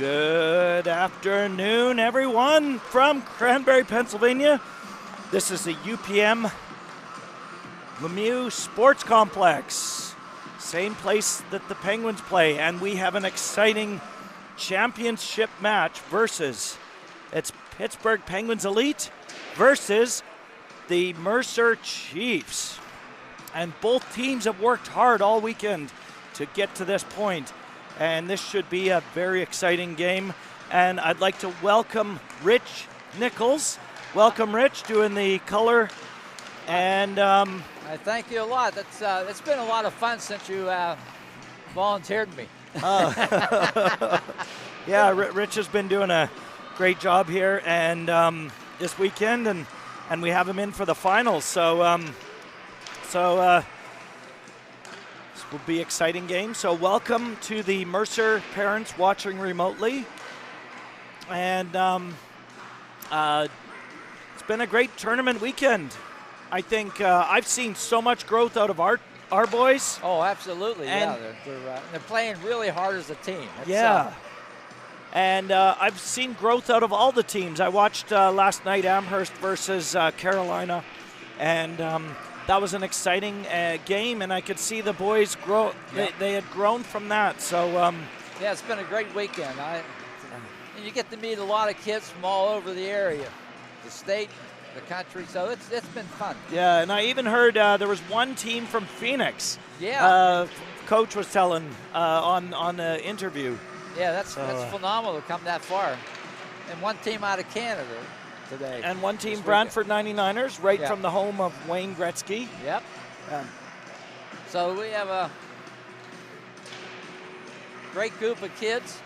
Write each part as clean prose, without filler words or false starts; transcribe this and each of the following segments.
Good afternoon, everyone from Cranberry, Pennsylvania. This is the UPM Lemieux Sports Complex, same place that the Penguins play, and we have an exciting championship match versus it's Pittsburgh Penguins Elite versus the Mercer Chiefs. And both teams have worked hard all weekend to get to this point, and this should be a very exciting game. And I'd like to welcome Rich Nichols. Welcome, Rich, doing the color. And I thank you a lot. It's been a lot of fun since you volunteered me. Yeah, Rich has been doing a great job here, and this weekend, and we have him in for the finals. So this will be an exciting game. So welcome to the Mercer parents watching remotely, and it's been a great tournament weekend. I think I've seen so much growth out of our boys. Oh, absolutely. And yeah, they're playing really hard as a team. And I've seen growth out of all the teams. I watched last night Amherst versus Carolina, and that was an exciting game, and I could see the boys grow. Yeah. They had grown from that. So yeah, it's been a great weekend. And you get to meet a lot of kids from all over the area, the state, the country. So it's been fun. Yeah, and I even heard there was one team from Phoenix. Yeah. Coach was telling on the interview. Yeah, that's phenomenal to come that far. And one team out of Canada today. And one team, Brantford 99ers, right from the home of Wayne Gretzky. Yep. So we have a great group of kids.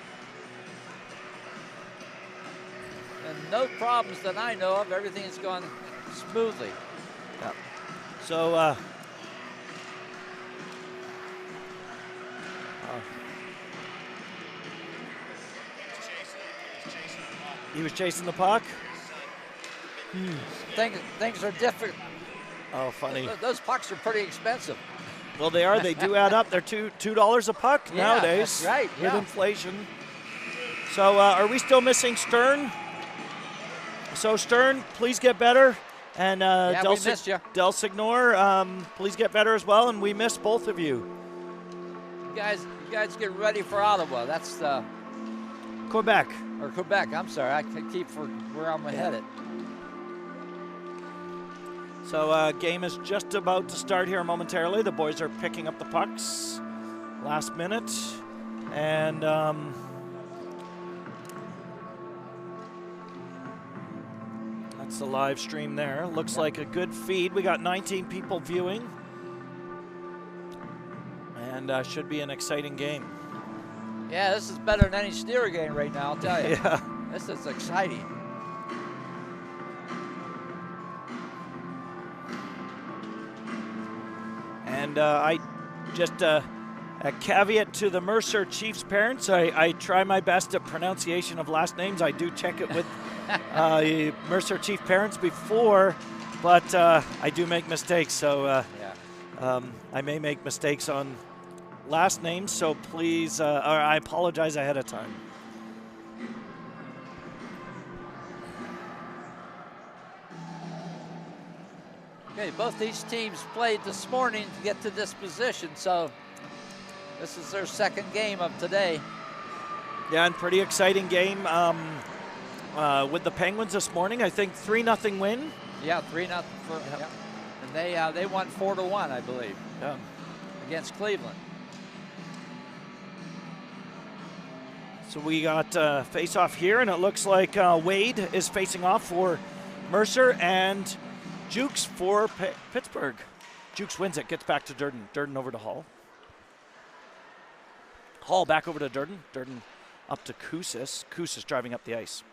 And no problems that I know of. Everything has gone smoothly. Yeah. So he was chasing the puck. Things are different. Oh, funny. Those pucks are pretty expensive. Well, they are. They do add up. They're $2 a puck nowadays. That's right. With inflation. So are we still missing Stern? So Stern, please get better. And we missed you. Del Signor, please get better as well. And we miss both of you. You guys get ready for Ottawa. That's Quebec. Or Quebec. I'm sorry. I can keep for where I'm headed. So game is just about to start here momentarily. The boys are picking up the pucks last minute. And that's the live stream there. Looks like a good feed. We got 19 people viewing. And should be an exciting game. Yeah, this is better than any Steeler game right now, I'll tell you. Yeah. This is exciting. And I just a caveat to the Mercer Chiefs parents. I try my best at pronunciation of last names. I do check it with Mercer Chief parents before, but I do make mistakes. So I may make mistakes on last names. So please, or I apologize ahead of time. Okay, both these teams played this morning to get to this position, so this is their second game of today. Yeah, and pretty exciting game with the Penguins this morning. I think 3-0 win. Yeah, 3-0. Yep. And they won 4-1, I believe. Yeah. Against Cleveland. So we got face-off here, and it looks like Wade is facing off for Mercer and Jukes for Pittsburgh. Jukes wins it, gets back to Durden. Durden over to Hall. Hall back over to Durden. Durden up to Kousis. Kousis driving up the ice.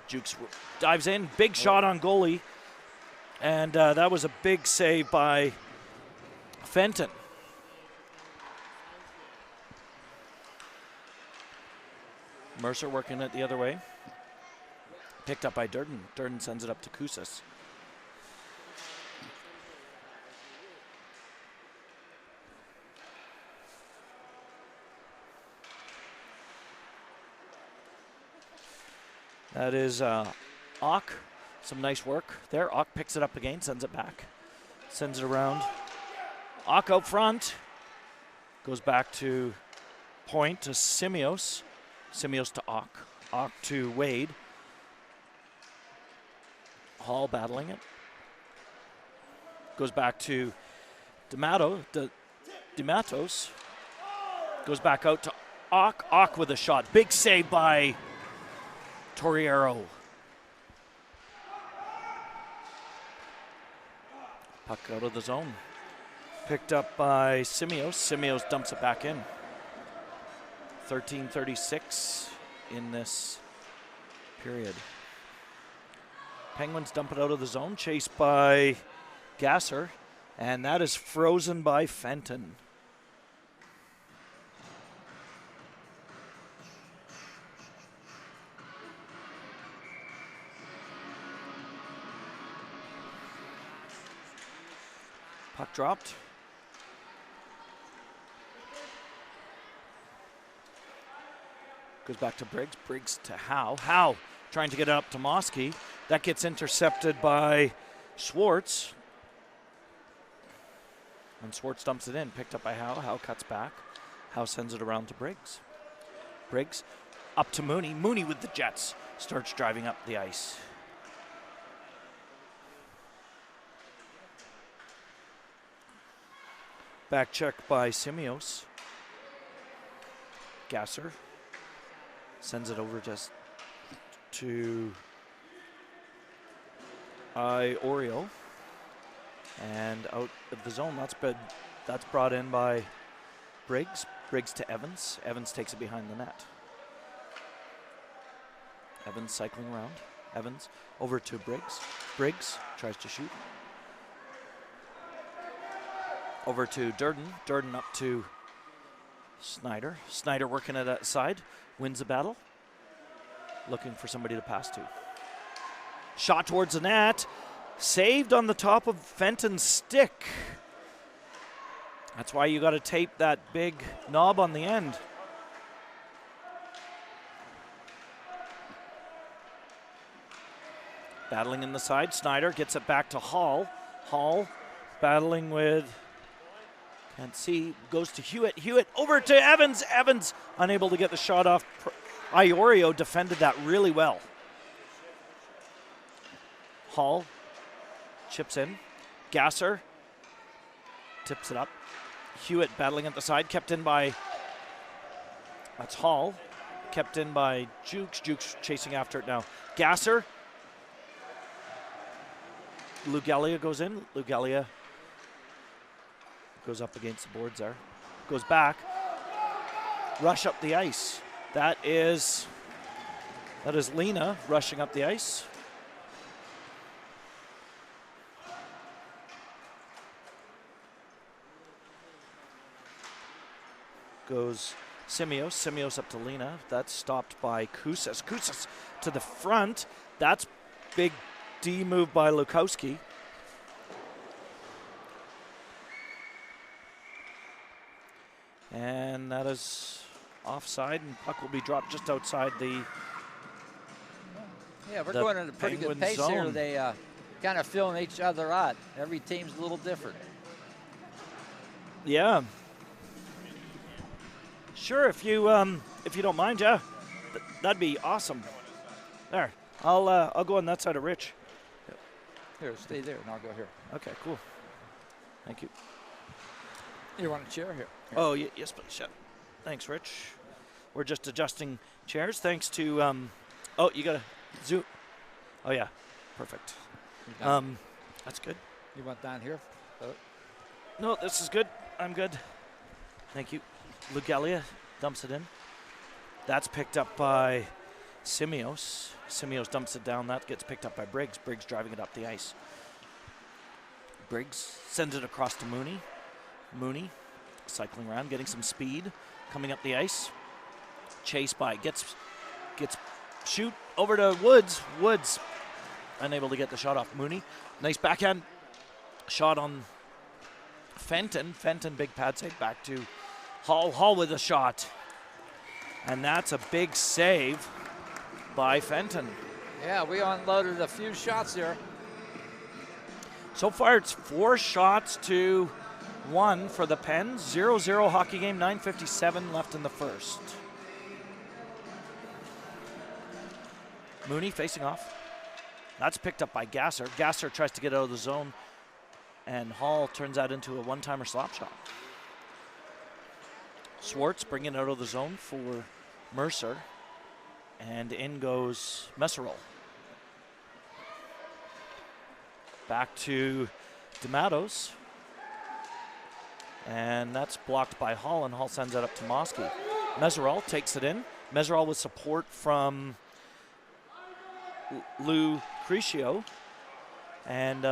Jukes dives in. Big shot on goalie. And that was a big save by Fenton. Mercer working it the other way. Picked up by Durden. Durden sends it up to Kousis. That is Ock. Some nice work there. Ock picks it up again, sends it back. Sends it around. Ock out front. Goes back to point to Simios. Simios to Ock. Ock to Wade. Hall battling it. Goes back to Dematos. Goes back out to Ock. Ock with a shot. Big save by Torriero. Puck out of the zone. Picked up by Simios. Simios dumps it back in. 13:36 in this period. Penguins dump it out of the zone, chased by Gasser, and that is frozen by Fenton. Puck dropped. Goes back to Briggs. Briggs to Howe. Howe trying to get it up to Mosky. That gets intercepted by Schwartz. And Schwartz dumps it in. Picked up by Howe. Howe cuts back. Howe sends it around to Briggs. Briggs up to Mooney. Mooney with the Jets. Starts driving up the ice. Back check by Simios. Gasser sends it over just to Oreo. And out of the zone, that's brought in by Briggs. Briggs to Evans. Evans takes it behind the net. Evans cycling around. Evans over to Briggs. Briggs tries to shoot. Over to Durden. Durden up to Snyder. Snyder working it outside. Wins the battle. Looking for somebody to pass to. Shot towards the net. Saved on the top of Fenton's stick. That's why you got to tape that big knob on the end. Battling in the side. Snyder gets it back to Hall. Hall battling with... Can't see, goes to Hewitt. Hewitt over to Evans. Evans unable to get the shot off. Iorio defended that really well. Hall chips in. Gasser tips it up. Hewitt battling at the side, kept in by, that's Hall. Kept in by Jukes. Jukes chasing after it now. Gasser. Lugalia goes in. Lugalia goes up against the boards there. Goes back. Rush up the ice. That is Lena rushing up the ice. Goes Simios. Simios up to Lena. That's stopped by Kousas. Kousas to the front. That's big D move by Lukowski. And that is offside, and puck will be dropped just outside the Yeah, we're going at a pretty good pace zone here. They kind of filling each other out. Every team's a little different. Yeah. Sure, if you don't mind, yeah, that'd be awesome. There, I'll go on that side of Rich. Here, stay there, and I'll go here. Okay, cool. Thank you. You want a chair here? Oh, yes, please. Yeah. Thanks, Rich. We're just adjusting chairs. Thanks to, oh, you got to zoom. Oh, yeah. Perfect. That's good. You want down here? No, this is good. I'm good. Thank you. Lugalia dumps it in. That's picked up by Simios. Simios dumps it down. That gets picked up by Briggs. Briggs driving it up the ice. Briggs sends it across to Mooney. Mooney cycling around, getting some speed, coming up the ice. Chase by, gets shoot over to Woods. Woods unable to get the shot off Mooney. Nice backhand shot on Fenton. Fenton, big pad save back to Hall. Hall with a shot. And that's a big save by Fenton. Yeah, we unloaded a few shots here. So far, it's 4 shots to 1 for the Pens. 0-0 hockey game, 9:57 left in the first. Mooney facing off. That's picked up by Gasser. Gasser tries to get out of the zone, and Hall turns that into a one-timer slap shot. Swartz bringing it out of the zone for Mercer, and in goes Messerol. Back to DeMattos, and that's blocked by Hall, and Hall sends it up to Mosky. Messerol takes it in. Messerol with support from Lou Crescio, and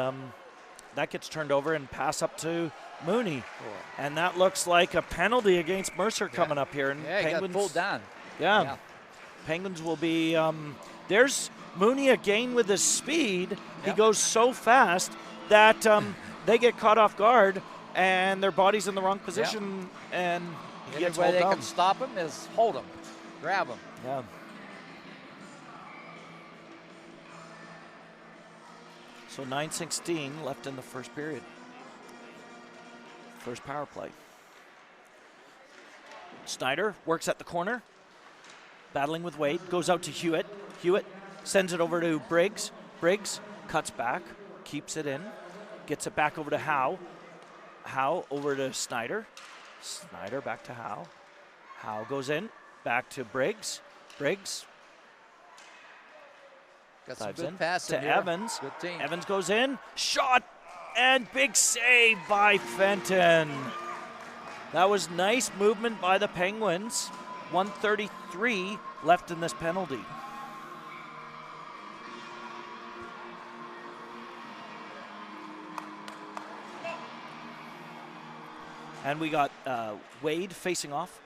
that gets turned over and pass up to Mooney. Cool. And that looks like a penalty against Mercer coming up here. And Penguins, he got pulled down. Yeah. Penguins will be, there's Mooney again with his speed. He goes so fast that they get caught off guard and their body's in the wrong position and he gets hauled down. The way they can stop him is hold him, grab him. Yeah. So 9:16 left in the first period. First power play. Snyder works at the corner, battling with Wade, goes out to Hewitt. Hewitt sends it over to Briggs. Briggs cuts back, keeps it in, gets it back over to Howe. Howe over to Snyder. Snyder back to Howe. Howe goes in, back to Briggs. Briggs got some dives good in passing to here. Evans. Good team. Evans goes in, shot, and big save by Fenton. That was nice movement by the Penguins. 1:33 left in this penalty. And we got Wade facing off.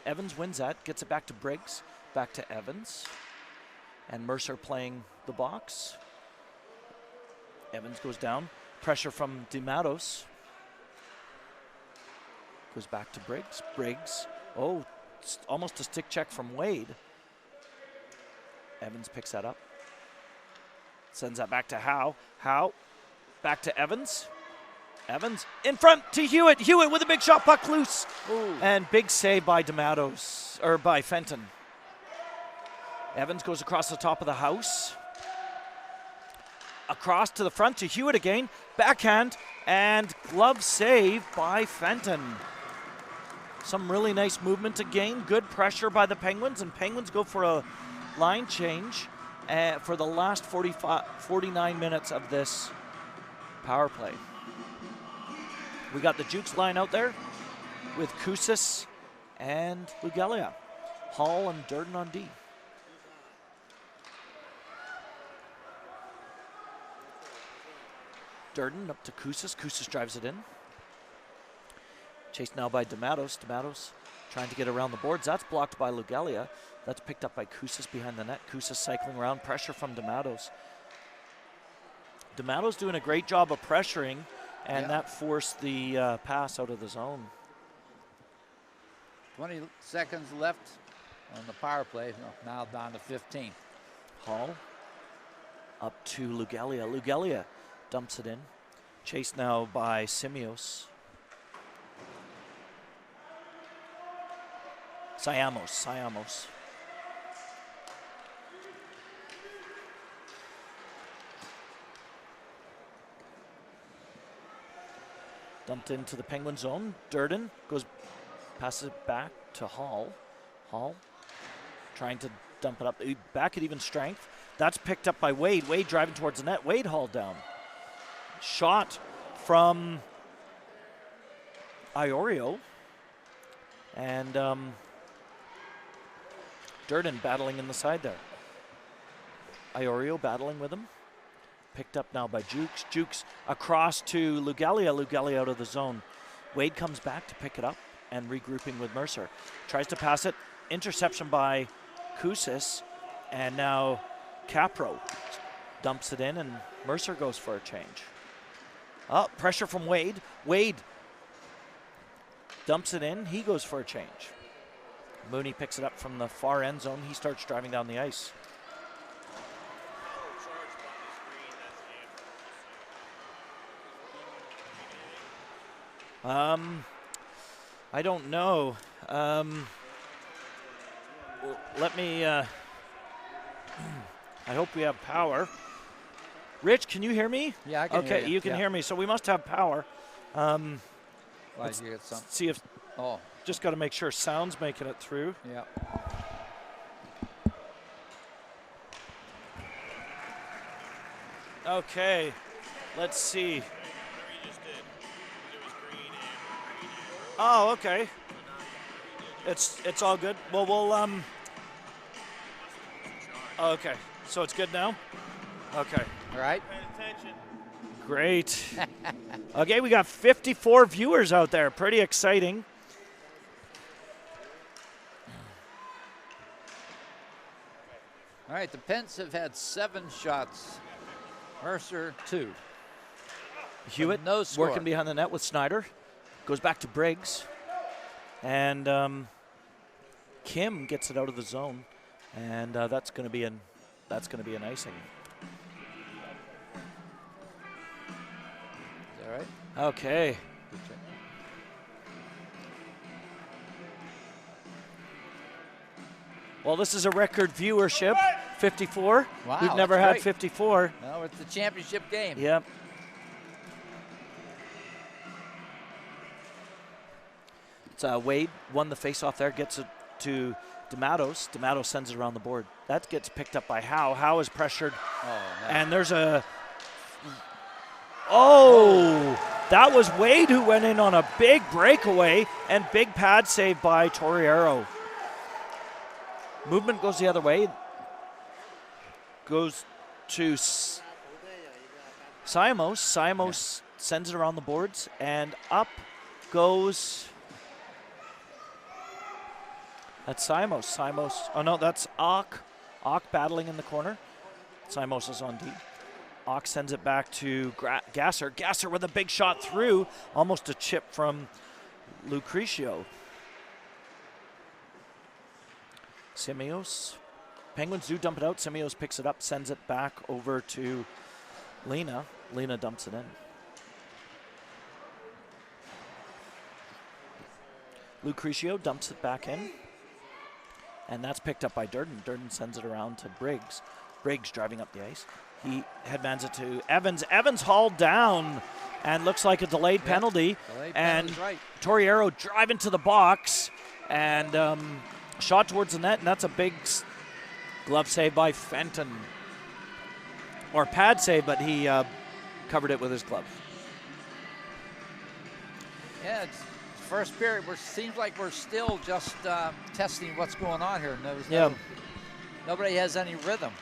Evans wins that, gets it back to Briggs, back to Evans. And Mercer playing the box. Evans goes down. Pressure from DeMattos. Goes back to Briggs. Briggs. Oh, almost a stick check from Wade. Evans picks that up. Sends that back to Howe. Howe back to Evans. Evans in front to Hewitt. Hewitt with a big shot, puck loose. Ooh. And big save by DeMattos, or by Fenton. Evans goes across the top of the house. Across to the front to Hewitt again. Backhand and glove save by Fenton. Some really nice movement again. Good pressure by the Penguins, and Penguins go for a line change for the last 49 minutes of this power play. We got the Jukes line out there with Koussis and Lugelia. Hall and Durden on D. Durden up to Koussis. Koussis drives it in. Chased now by DeMattos. DeMattos trying to get around the boards. That's blocked by Lugelia. That's picked up by Koussis behind the net. Koussis cycling around. Pressure from DeMattos. DeMattos doing a great job of pressuring, and that forced the pass out of the zone. 20 seconds left on the power play. Now down to 15. Hall up to Lugelia. Lugelia dumps it in. Chased now by Simios. Siamos. Dumped into the Penguin zone. Durden passes it back to Hall. Hall trying to dump it up. Back at even strength. That's picked up by Wade. Wade driving towards the net. Wade hauled down. Shot from Iorio. And Durden battling in the side there. Iorio battling with him. Picked up now by Jukes. Jukes across to Lugelia. Lugelia out of the zone. Wade comes back to pick it up and regrouping with Mercer. Tries to pass it. Interception by Koussis. And now Capro dumps it in, and Mercer goes for a change. Oh, pressure from Wade. Wade dumps it in. He goes for a change. Mooney picks it up from the far end zone. He starts driving down the ice. I don't know. Let me. I hope we have power. Rich, can you hear me? Yeah, I can hear you. Okay, you can hear me. So we must have power. Let's you get some. see if. Oh, Just got to make sure sound's making it through. yeah. Okay, let's see. Oh, okay. It's all good. Well, we'll Okay, so it's good now. Okay. All right. Great. Okay, we got 54 viewers out there. Pretty exciting. All right, the Pens have had 7 shots. Mercer 2. Hewitt no score. working behind the net with Snyder. Goes back to Briggs. And Kim gets it out of the zone. And that's going to be an icing. Is that right? Okay. Good check. Well, this is a record viewership, 54. Wow, We've never that's had great. 54. No, it's the championship game. Yep. It's Wade won the faceoff there, gets it to D'Amatos. D'Amatos sends it around the board. That gets picked up by Howe. Howe is pressured. Oh, no. And there's a... Oh! That was Wade who went in on a big breakaway and big pad save by Torriero. Movement goes the other way. Goes to Simos. Simos sends it around the boards, and up goes. That's Simos. Simos. Oh no, that's Ock. Ock battling in the corner. Simos is on deep. Ock sends it back to Gasser. Gasser with a big shot through, almost a chip from Lucrecio. Simios. Penguins do dump it out. Simios picks it up, sends it back over to Lena. Lena dumps it in. Lucrecio dumps it back in. And that's picked up by Durden. Durden sends it around to Briggs. Briggs driving up the ice. He headmans it to Evans. Evans hauled down and looks like a delayed penalty. Delayed and penalty's right. Torriero driving to the box and shot towards the net, and that's a big glove save by Fenton. Or pad save, but he covered it with his glove. Yeah, it's first period. Seems like we're still just testing what's going on here. Nobody has any rhythm.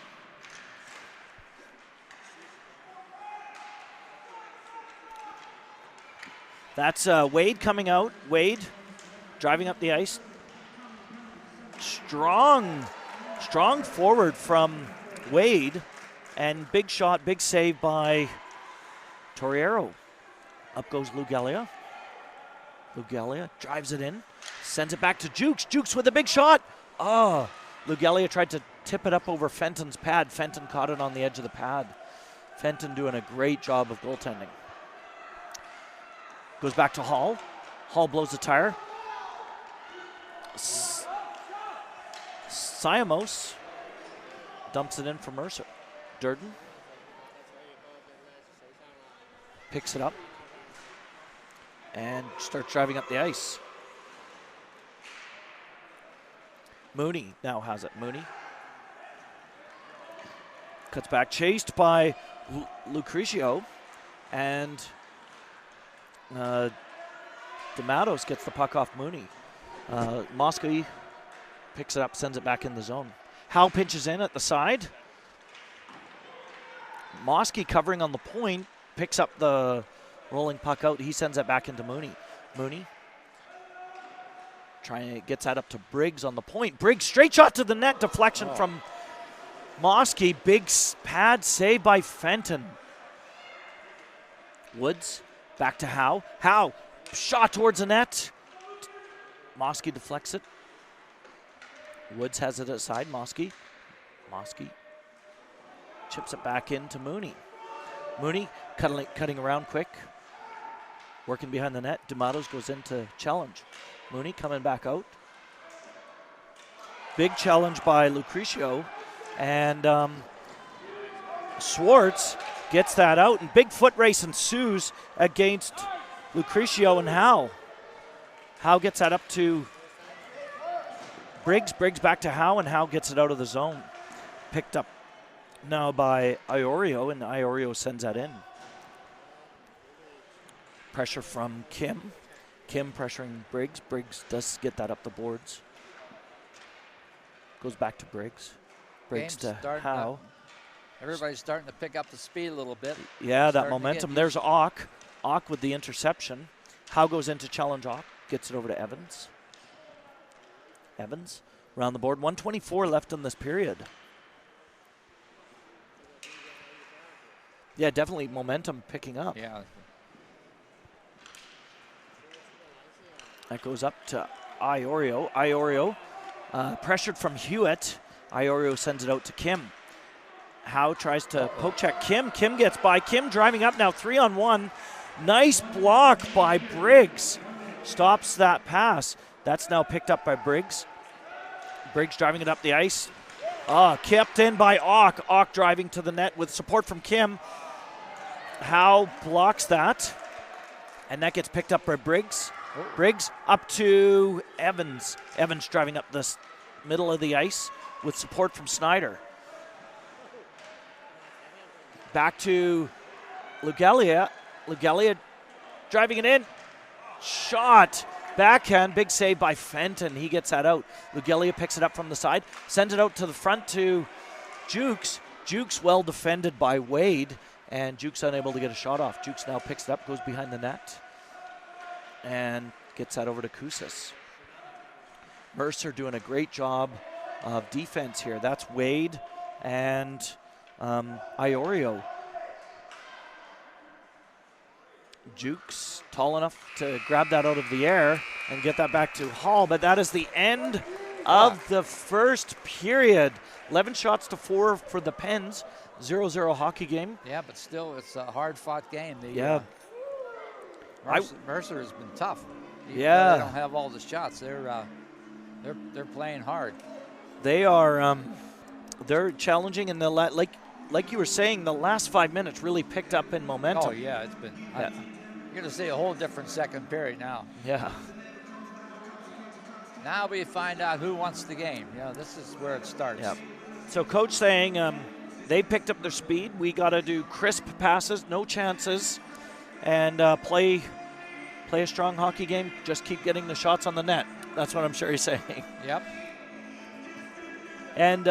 That's Wade coming out. Wade driving up the ice. Strong forward from Wade. And big shot, big save by Torriero. Up goes Lugalia. Lugalia drives it in. Sends it back to Jukes. Jukes with a big shot. Oh, Lugalia tried to tip it up over Fenton's pad. Fenton caught it on the edge of the pad. Fenton doing a great job of goaltending. Goes back to Hall. Hall blows the tire. Siamos dumps it in for Mercer. Durden picks it up and starts driving up the ice. Mooney now has it. Mooney cuts back, chased by Lucrecio, and D'Amatos gets the puck off Mooney. Mosky picks it up, sends it back in the zone. Howe pinches in at the side. Mosky covering on the point, picks up the rolling puck out. He sends it back into Mooney. Mooney gets that up to Briggs on the point. Briggs straight shot to the net, deflection from Mosky. Big pad save by Fenton. Woods back to Howe. Howe shot towards the net. Mosky deflects it. Woods has it aside. Mosky chips it back into Mooney. Mooney cutting around quick. Working behind the net. D'Amatos goes into challenge. Mooney coming back out. Big challenge by Lucrecio. And Swartz gets that out. And big foot race ensues against Lucrecio and Howe. Howe gets that up to Briggs. Briggs back to Howe, and Howe gets it out of the zone. Picked up now by Iorio, and Iorio sends that in. Pressure from Kim. Kim pressuring Briggs. Briggs does get that up the boards. Goes back to Briggs. Briggs to Howe. Everybody's starting to pick up the speed a little bit. Yeah, that momentum. There's Ock. Ock with the interception. Howe goes into challenge Ock. Gets it over to Evans. Evans around the board. 1:24 left in this period. Yeah, definitely momentum picking up. Yeah. That goes up to Iorio. Iorio pressured from Hewitt. Iorio sends it out to Kim. Howe tries to poke check Kim. Kim gets by. Kim driving up now 3-on-1. Nice block by Briggs. Stops that pass. That's now picked up by Briggs. Briggs driving it up the ice. Kept in by Ock. Ock driving to the net with support from Kim. Howe blocks that. And that gets picked up by Briggs. Briggs up to Evans. Evans driving up the middle of the ice with support from Snyder. Back to Lugalia. Lugalia driving it in. Shot. Backhand. Big save by Fenton. He gets that out. Lugalia picks it up from the side. Sends it out to the front to Jukes. Jukes well defended by Wade. And Jukes unable to get a shot off. Jukes now picks it up, goes behind the net. And gets that over to Koussis. Mercer doing a great job of defense here. That's Wade and Iorio. Jukes tall enough to grab that out of the air and get that back to Hall, but that is the end of the first period. 11 shots to 4 for the Pens. 0-0 hockey game. Yeah, but still, it's a hard-fought game. Mercer has been tough. Yeah, they don't have all the shots. They're playing hard. They are. They're challenging, and like you were saying, the last 5 minutes really picked up in momentum. Oh yeah, it's been. Yeah. You're going to see a whole different second period now. Yeah. Now we find out who wants the game. This is where it starts. Yeah. So coach saying they picked up their speed. We got to do crisp passes, no chances, and play a strong hockey game. Just keep getting the shots on the net. That's what I'm sure he's saying. Yep. And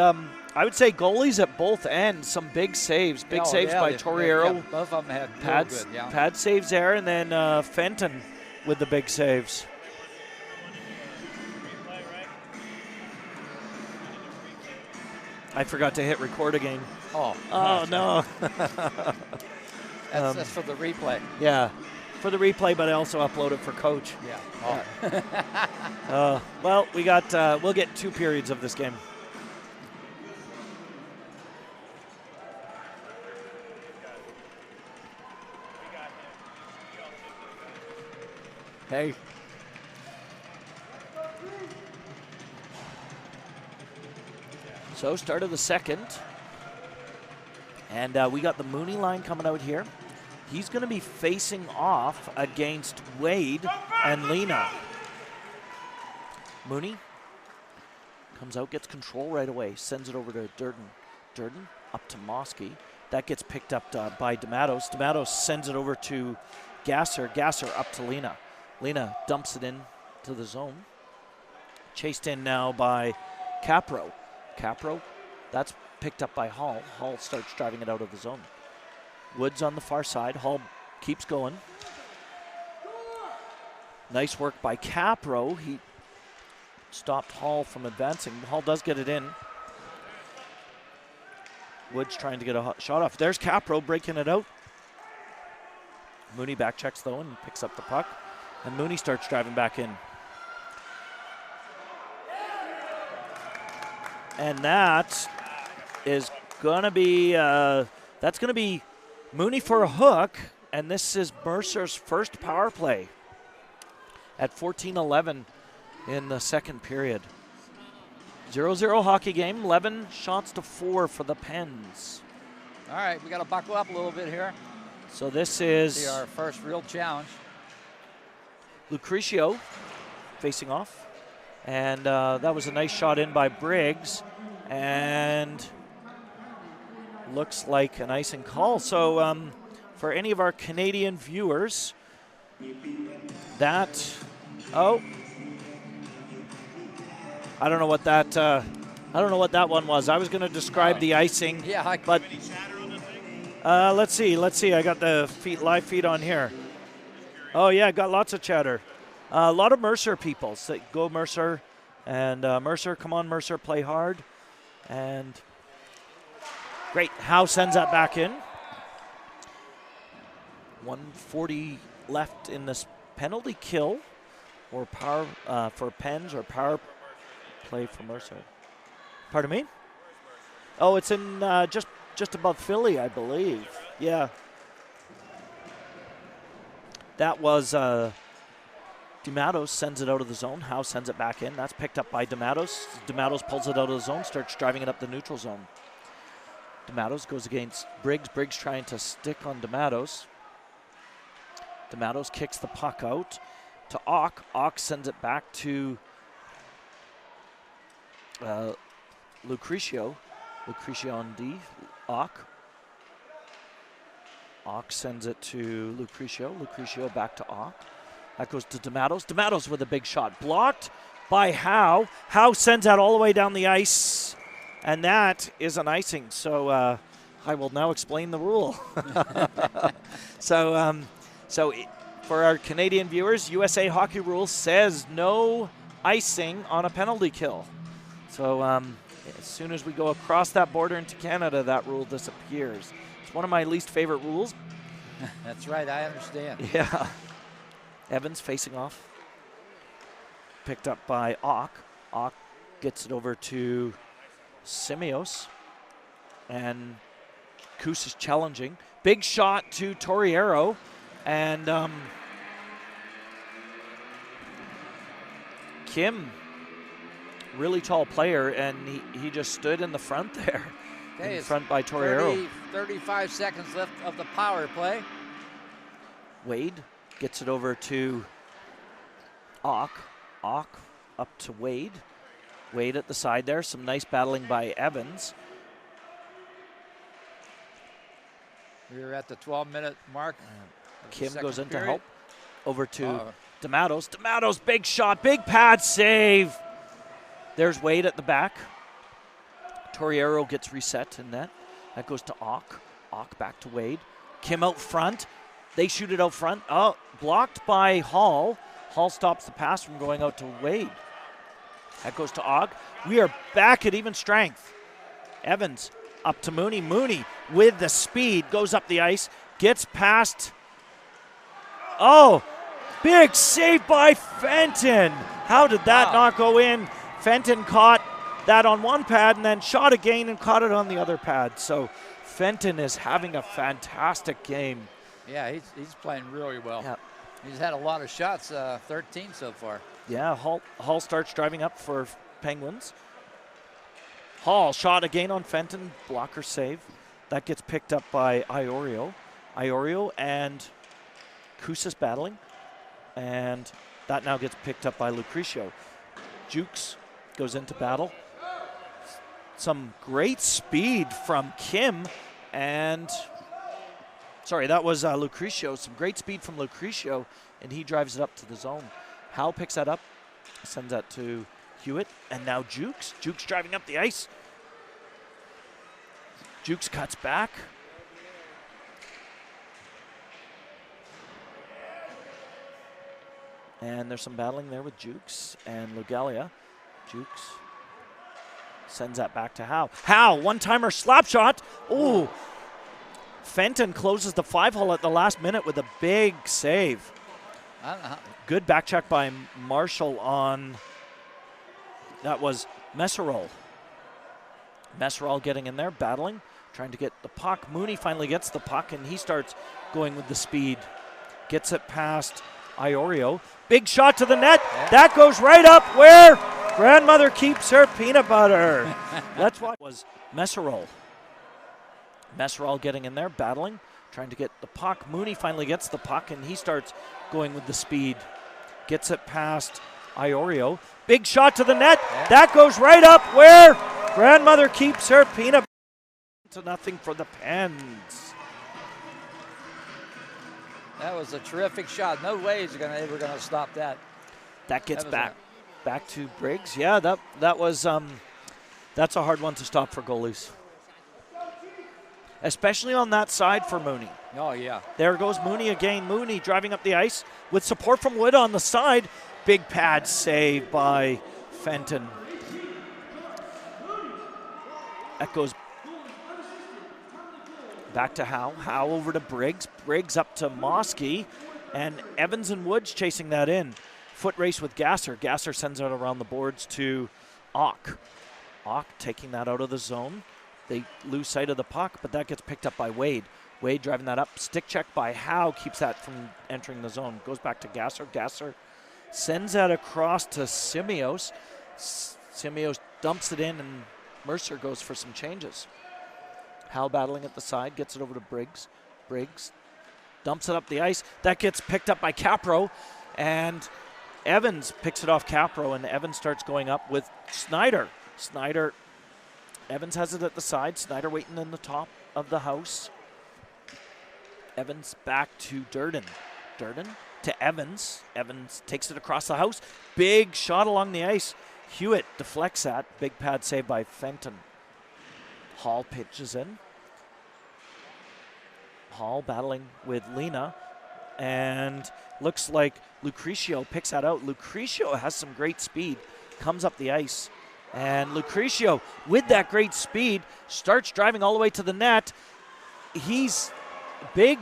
I would say goalies at both ends, some big saves. Big saves by Torriero. Yeah, both of them had pad saves there, and then Fenton with the big saves. I forgot to hit record again. Oh no. That's for the replay. Yeah, for the replay, but I also upload it for coach. Yeah. Well, we'll get 2 periods of this game. Hey. So start of the second. And we got the Mooney line coming out here. He's going to be facing off against Wade and Lena. Mooney comes out, gets control right away, sends it over to Durden. Durden up to Mosky. That gets picked up by D'Amatos. D'Amatos sends it over to Gasser. Gasser up to Lena. Lena dumps it in to the zone. Chased in now by Capro. Capro, that's picked up by Hall. Hall starts driving it out of the zone. Woods on the far side. Hall keeps going. Nice work by Capro. He stopped Hall from advancing. Hall does get it in. Woods trying to get a shot off. There's Capro breaking it out. Mooney back checks though and picks up the puck. And Mooney starts driving back in. And that is going to be, that's going to be Mooney for a hook. and this is Mercer's first power play at 14-11 in the second period. 0-0 hockey game, 11 shots to 4 for the Pens. All right, we got to buckle up a little bit here. So this is See our first real challenge. Lucrecio facing off. And that was a nice shot in by Briggs. And looks like an icing call. So for any of our Canadian viewers, that, oh, I don't know what that, I don't know what that one was. I was going to describe the icing, yeah, but let's see. I got the live feed on here. Oh yeah, got lots of chatter. A lot of Mercer people. So go Mercer, and Mercer, come on Mercer, play hard, and great. Howe sends that back in. 1:40 left in this penalty kill, or power for Pens, or power play for Mercer. Pardon me? Oh, it's in just above Philly, I believe. Yeah. That was DeMattos sends it out of the zone. Howe sends it back in. That's picked up by DeMattos. DeMattos pulls it out of the zone, starts driving it up the neutral zone. DeMattos goes against Briggs. Briggs trying to stick on DeMattos. DeMattos kicks the puck out to Ock. Ock sends it back to Lucrecio. Lucrecio on D. Ock. Ock sends it to Lucrecio. Lucrecio back to Ock. That goes to DeMattos. DeMattos with a big shot. Blocked by Howe. Howe sends that all the way down the ice. And that is an icing. So I will now explain the rule. So for our Canadian viewers, USA Hockey Rules says no icing on a penalty kill. So as soon as we go across that border into Canada, that rule disappears. It's one of my least favorite rules. That's right, I understand. Yeah. Evans facing off. Picked up by Ock. Ock gets it over to Simios. And Coos is challenging. Big shot to Torriero. And Kim, really tall player, and he just stood in the front there. Okay, in front by Torriero. 35 seconds left of the power play. Wade gets it over to Ock. Ock up to Wade. Wade at the side there. Some nice battling by Evans. We're at the 12-minute mark. Kim goes in to period. help. Over to DeMattos. DeMattos, big shot, big pad save. There's Wade at the back. Torriero gets reset in net. That goes to Ock. Ock back to Wade. Kim out front. They shoot it out front. Oh, blocked by Hall. Hall stops the pass from going out to Wade. That goes to Ogg. We are back at even strength. Evans up to Mooney. Mooney with the speed goes up the ice. Gets past. Oh, big save by Fenton. How did that not go in? Fenton caught that on one pad and then shot again and caught it on the other pad. So Fenton is having a fantastic game. Yeah, he's playing really well. Yeah. He's had a lot of shots, 13 so far. Yeah, Hall starts driving up for Penguins. Hall shot again on Fenton, blocker save. That gets picked up by Iorio. Iorio and Kousas battling. And that now gets picked up by Lucrecio. Jukes goes into battle. Some great speed from Kim and, sorry, that was Lucrecio. Some great speed from Lucrecio, and he drives it up to the zone. Hal picks that up, sends that to Hewitt, and now Jukes. Jukes driving up the ice. Jukes cuts back. And there's some battling there with Jukes and Lugalia. Jukes sends that back to Howe. Howe, one-timer slap shot. Ooh. Fenton closes the 5-hole at the last minute with a big save. Good back check by Marshall on, that was Messerol. Messerol getting in there, battling, trying to get the puck. Mooney finally gets the puck, and he starts going with the speed. Gets it past Iorio. Big shot to the net. Yeah. That goes right up where grandmother keeps her peanut butter. Let's watch. Was Mercer. Mercer getting in there, battling, trying to get the puck. Mooney finally gets the puck, and he starts going with the speed. Gets it past Iorio. Big shot to the net. Yeah. That goes right up where grandmother keeps her peanut butter. 2-0 for the Pens. That was a terrific shot. No way he's ever gonna stop that. That gets back to Briggs. Yeah, that was that's a hard one to stop for goalies, especially on that side for Mooney. Oh yeah. There goes Mooney again. Mooney driving up the ice with support from Wood on the side. Big pad save by Fenton. That goes back to Howe. Howe over to Briggs. Briggs up to Mosky. And Evans and Woods chasing that in. Foot race with Gasser. Gasser sends it around the boards to Ock. Ock taking that out of the zone. They lose sight of the puck, but that gets picked up by Wade. Wade driving that up. Stick check by Howe keeps that from entering the zone. Goes back to Gasser. Gasser sends that across to Simios. Simios dumps it in, and Mercer goes for some changes. Howe battling at the side, gets it over to Briggs. Briggs dumps it up the ice. That gets picked up by Capro, and Evans picks it off Capro, and Evans starts going up with Snyder. Evans has it at the side. Snyder waiting in the top of the house. Evans back to Durden. Durden to Evans. Evans takes it across the house. Big shot along the ice. Hewitt deflects that. Big pad save by Fenton. Hall pitches in. Hall battling with Lena. And looks like Lucrecio picks that out. Lucrecio has some great speed. Comes up the ice. And Lucrecio, with that great speed, starts driving all the way to the net. He's big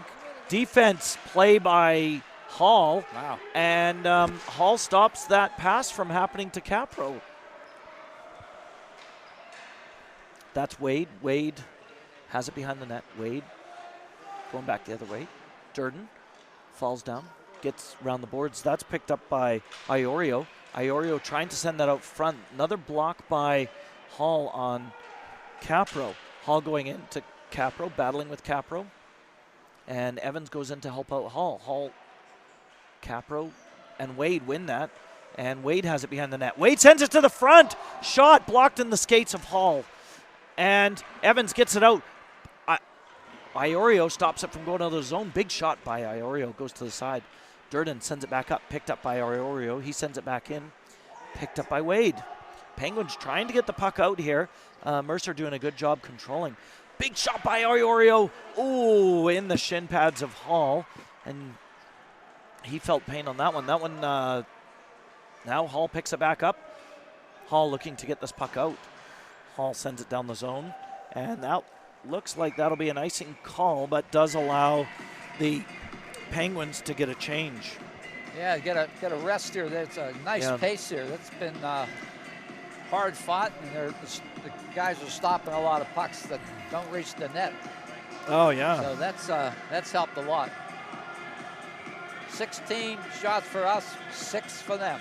defense play by Hall. Wow. And Hall stops that pass from happening to Capro. That's Wade. Wade has it behind the net. Wade going back the other way. Durden falls down, gets around the boards. That's picked up by Iorio. Iorio trying to send that out front. Another block by Hall on Capro. Hall going into Capro, battling with Capro. And Evans goes in to help out Hall. Hall, Capro, and Wade win that. And Wade has it behind the net. Wade sends it to the front. Shot blocked in the skates of Hall. And Evans gets it out. Iorio stops it from going out of the zone. Big shot by Iorio. Goes to the side. Durden sends it back up. Picked up by Iorio. He sends it back in. Picked up by Wade. Penguins trying to get the puck out here. Mercer doing a good job controlling. Big shot by Iorio. Ooh, in the shin pads of Hall. And he felt pain on that one. That one, now Hall picks it back up. Hall looking to get this puck out. Hall sends it down the zone. And that looks like that'll be an icing call, but does allow the Penguins to get a change. Yeah, get a rest here. That's a nice pace here. That's been hard fought, and the guys are stopping a lot of pucks that don't reach the net. Oh yeah. So that's helped a lot. 16 shots for us, 6 for them.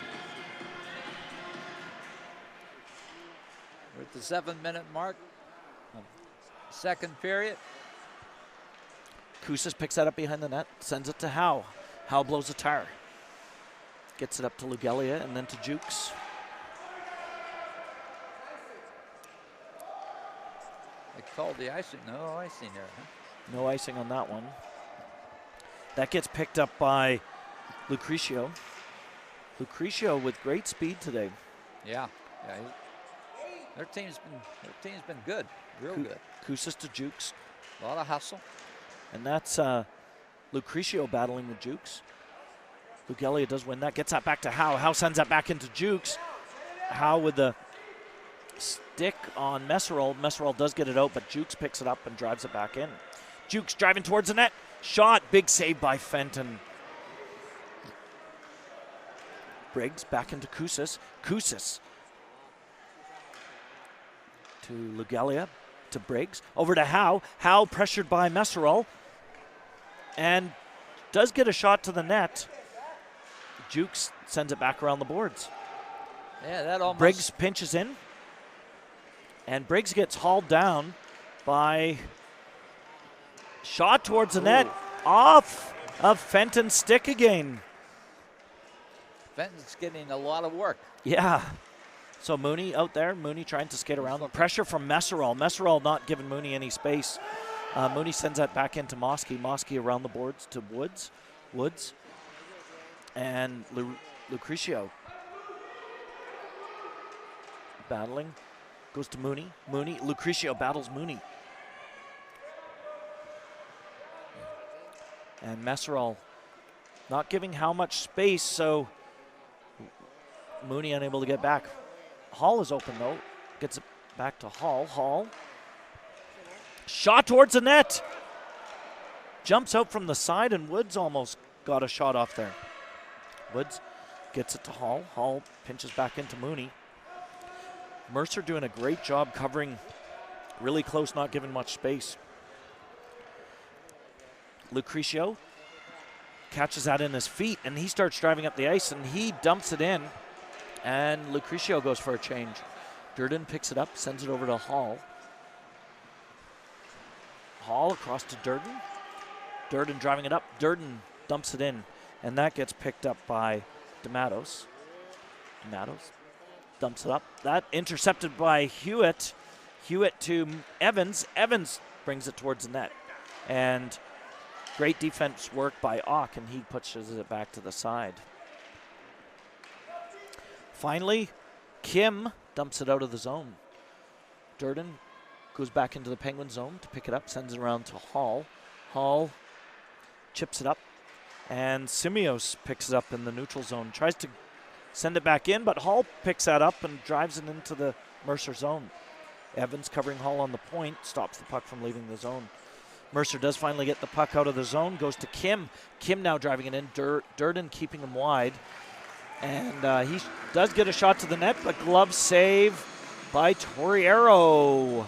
We're at the 7-minute mark. Second period. Kousas picks that up behind the net, sends it to Howe. Howe blows a tire. Gets it up to Lugelia and then to Jukes. They called the icing. No icing there, huh? No icing on that one. That gets picked up by Lucrecio. Lucrecio with great speed today. Yeah. Their team's been good, real good. Kousas to Jukes. A lot of hustle. And that's Lucrecio battling with Jukes. Lugelia does win that. Gets that back to Howe. Howe sends that back into Jukes. Howe with the stick on Messerol. Messerol does get it out, but Jukes picks it up and drives it back in. Jukes driving towards the net. Shot. Big save by Fenton. Briggs back into Kousas. Kousas to Lugelia. to Briggs. Over to Howe. Howe pressured by Mercer. And does get a shot to the net. Jukes sends it back around the boards. Yeah, that almost. Briggs pinches in. And Briggs gets hauled down by shot towards the net. Off of Fenton's stick again. Fenton's getting a lot of work. Yeah. So Mooney out there. Mooney trying to skate around. Pressure from Mercer. Mercer not giving Mooney any space. Mooney sends that back into Mosky. Mosky around the boards to Woods. Woods. And Lucrecio. Battling. Goes to Mooney. Mooney. Lucrecio battles Mooney. And Mercer not giving how much space, so Mooney unable to get back. Hall is open though. Gets it back to Hall. Hall. Shot towards the net. Jumps out from the side, and Woods almost got a shot off there. Woods gets it to Hall. Hall pinches back into Mooney. Mercer doing a great job covering really close, not giving much space. Lucrecio catches that in his feet, and he starts driving up the ice, and he dumps it in, and Lucrecio goes for a change. Durden picks it up, sends it over to Hall. Hall across to Durden. Durden driving it up. Durden dumps it in, and that gets picked up by D'Amatos. D'Amatos dumps it up. That intercepted by Hewitt. Hewitt to Evans. Evans brings it towards the net, and great defense work by Ock, and he pushes it back to the side. Finally, Kim dumps it out of the zone. Durden goes back into the Penguin zone to pick it up, sends it around to Hall. Hall chips it up, and Simios picks it up in the neutral zone. Tries to send it back in, but Hall picks that up and drives it into the Mercer zone. Evans covering Hall on the point, stops the puck from leaving the zone. Mercer does finally get the puck out of the zone, goes to Kim. Kim now driving it in, Durden keeping him wide. And he does get a shot to the net, but glove save by Torriero.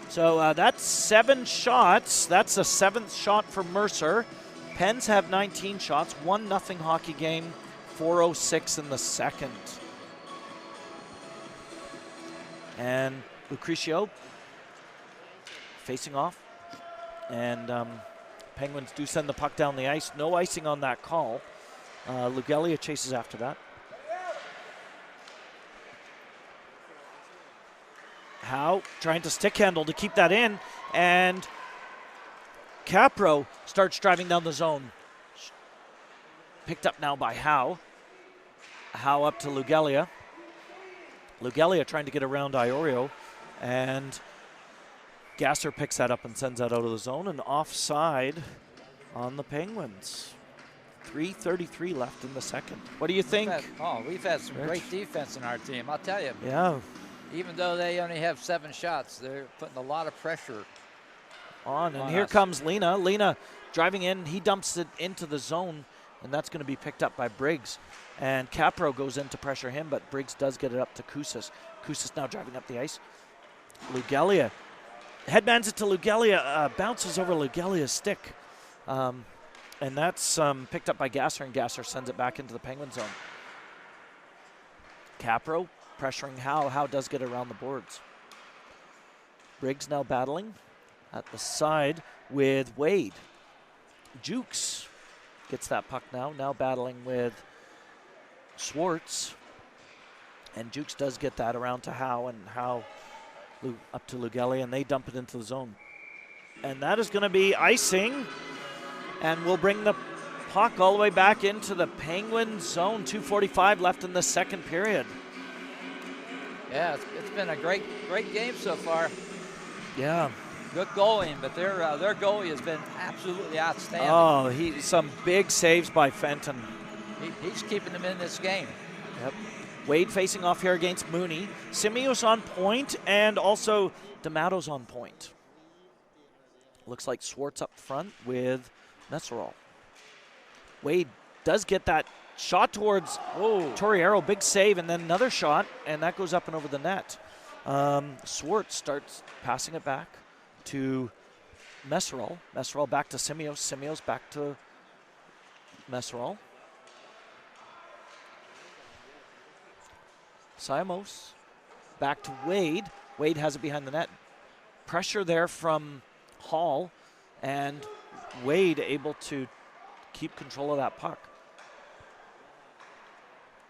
So that's 7 shots. That's the 7th shot for Mercer. Pens have 19 shots, 1-0 hockey game, 4:06 in the second. And Lucrecio facing off, and Penguins do send the puck down the ice. No icing on that call. Lugelia chases after that. Howe trying to stick handle to keep that in, and Capro starts driving down the zone. Picked up now by Howe. Howe up to Lugelia. Lugelia trying to get around Iorio, and Gasser picks that up and sends that out of the zone, and offside on the Penguins. 3:33 left in the second. What do you think? We've had some Rich? great defense in our team, I'll tell you. Yeah. Even though they only have 7 shots, they're putting a lot of pressure on on here us. comes Lena. Lena driving in. He dumps it into the zone, and that's going to be picked up by Briggs. And Capro goes in to pressure him, but Briggs does get it up to Koussis. Koussis now driving up the ice. Lugelia headbands it to Lugelia, bounces over Lugelia's stick. And that's picked up by Gasser, and Gasser sends it back into the Penguin zone. Capro pressuring Howe. Howe does get around the boards. Briggs now battling at the side with Wade. Jukes gets that puck now battling with Schwartz. And Jukes does get that around to Howe, and Howe up to Lugelia, and they dump it into the zone. And that is going to be icing, and we'll bring the puck all the way back into the Penguin zone. 2:45 left in the second period. Yeah, it's been a great game so far. Yeah. Good goaling, but their goalie has been absolutely outstanding. Oh, some big saves by Fenton. He's keeping them in this game. Yep. Wade facing off here against Mooney. Simios on point, and also D'Amato's on point. Looks like Schwartz up front with Mercer. Wade does get that shot towards Torriero, big save, and then another shot, and that goes up and over the net. Swartz starts passing it back to Messerol. Messerol back to Simios. Simios back to Messerol. Simos back to Wade. Wade has it behind the net. Pressure there from Hall, and Wade able to keep control of that puck.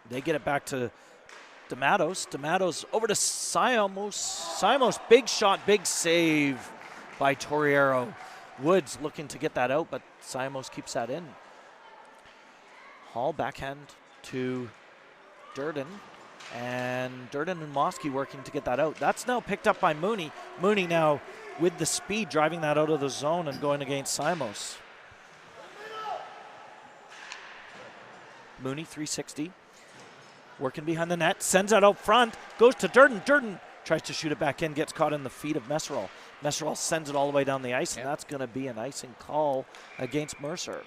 They get it back to D'Amatos. D'Amatos over to Simos. Simos, big shot, big save by Torriero. Woods looking to get that out, but Simos keeps that in. Hall backhand to Durden. And Durden and Mosky working to get that out. That's now picked up by Mooney. Mooney now with the speed driving that out of the zone and going against Simos. Mooney 360. Working behind the net. Sends it out front. Goes to Durden. Durden tries to shoot it back in. Gets caught in the feet of Messerol. Messerol sends it all the way down the ice. And that's going to be an icing call against Mercer.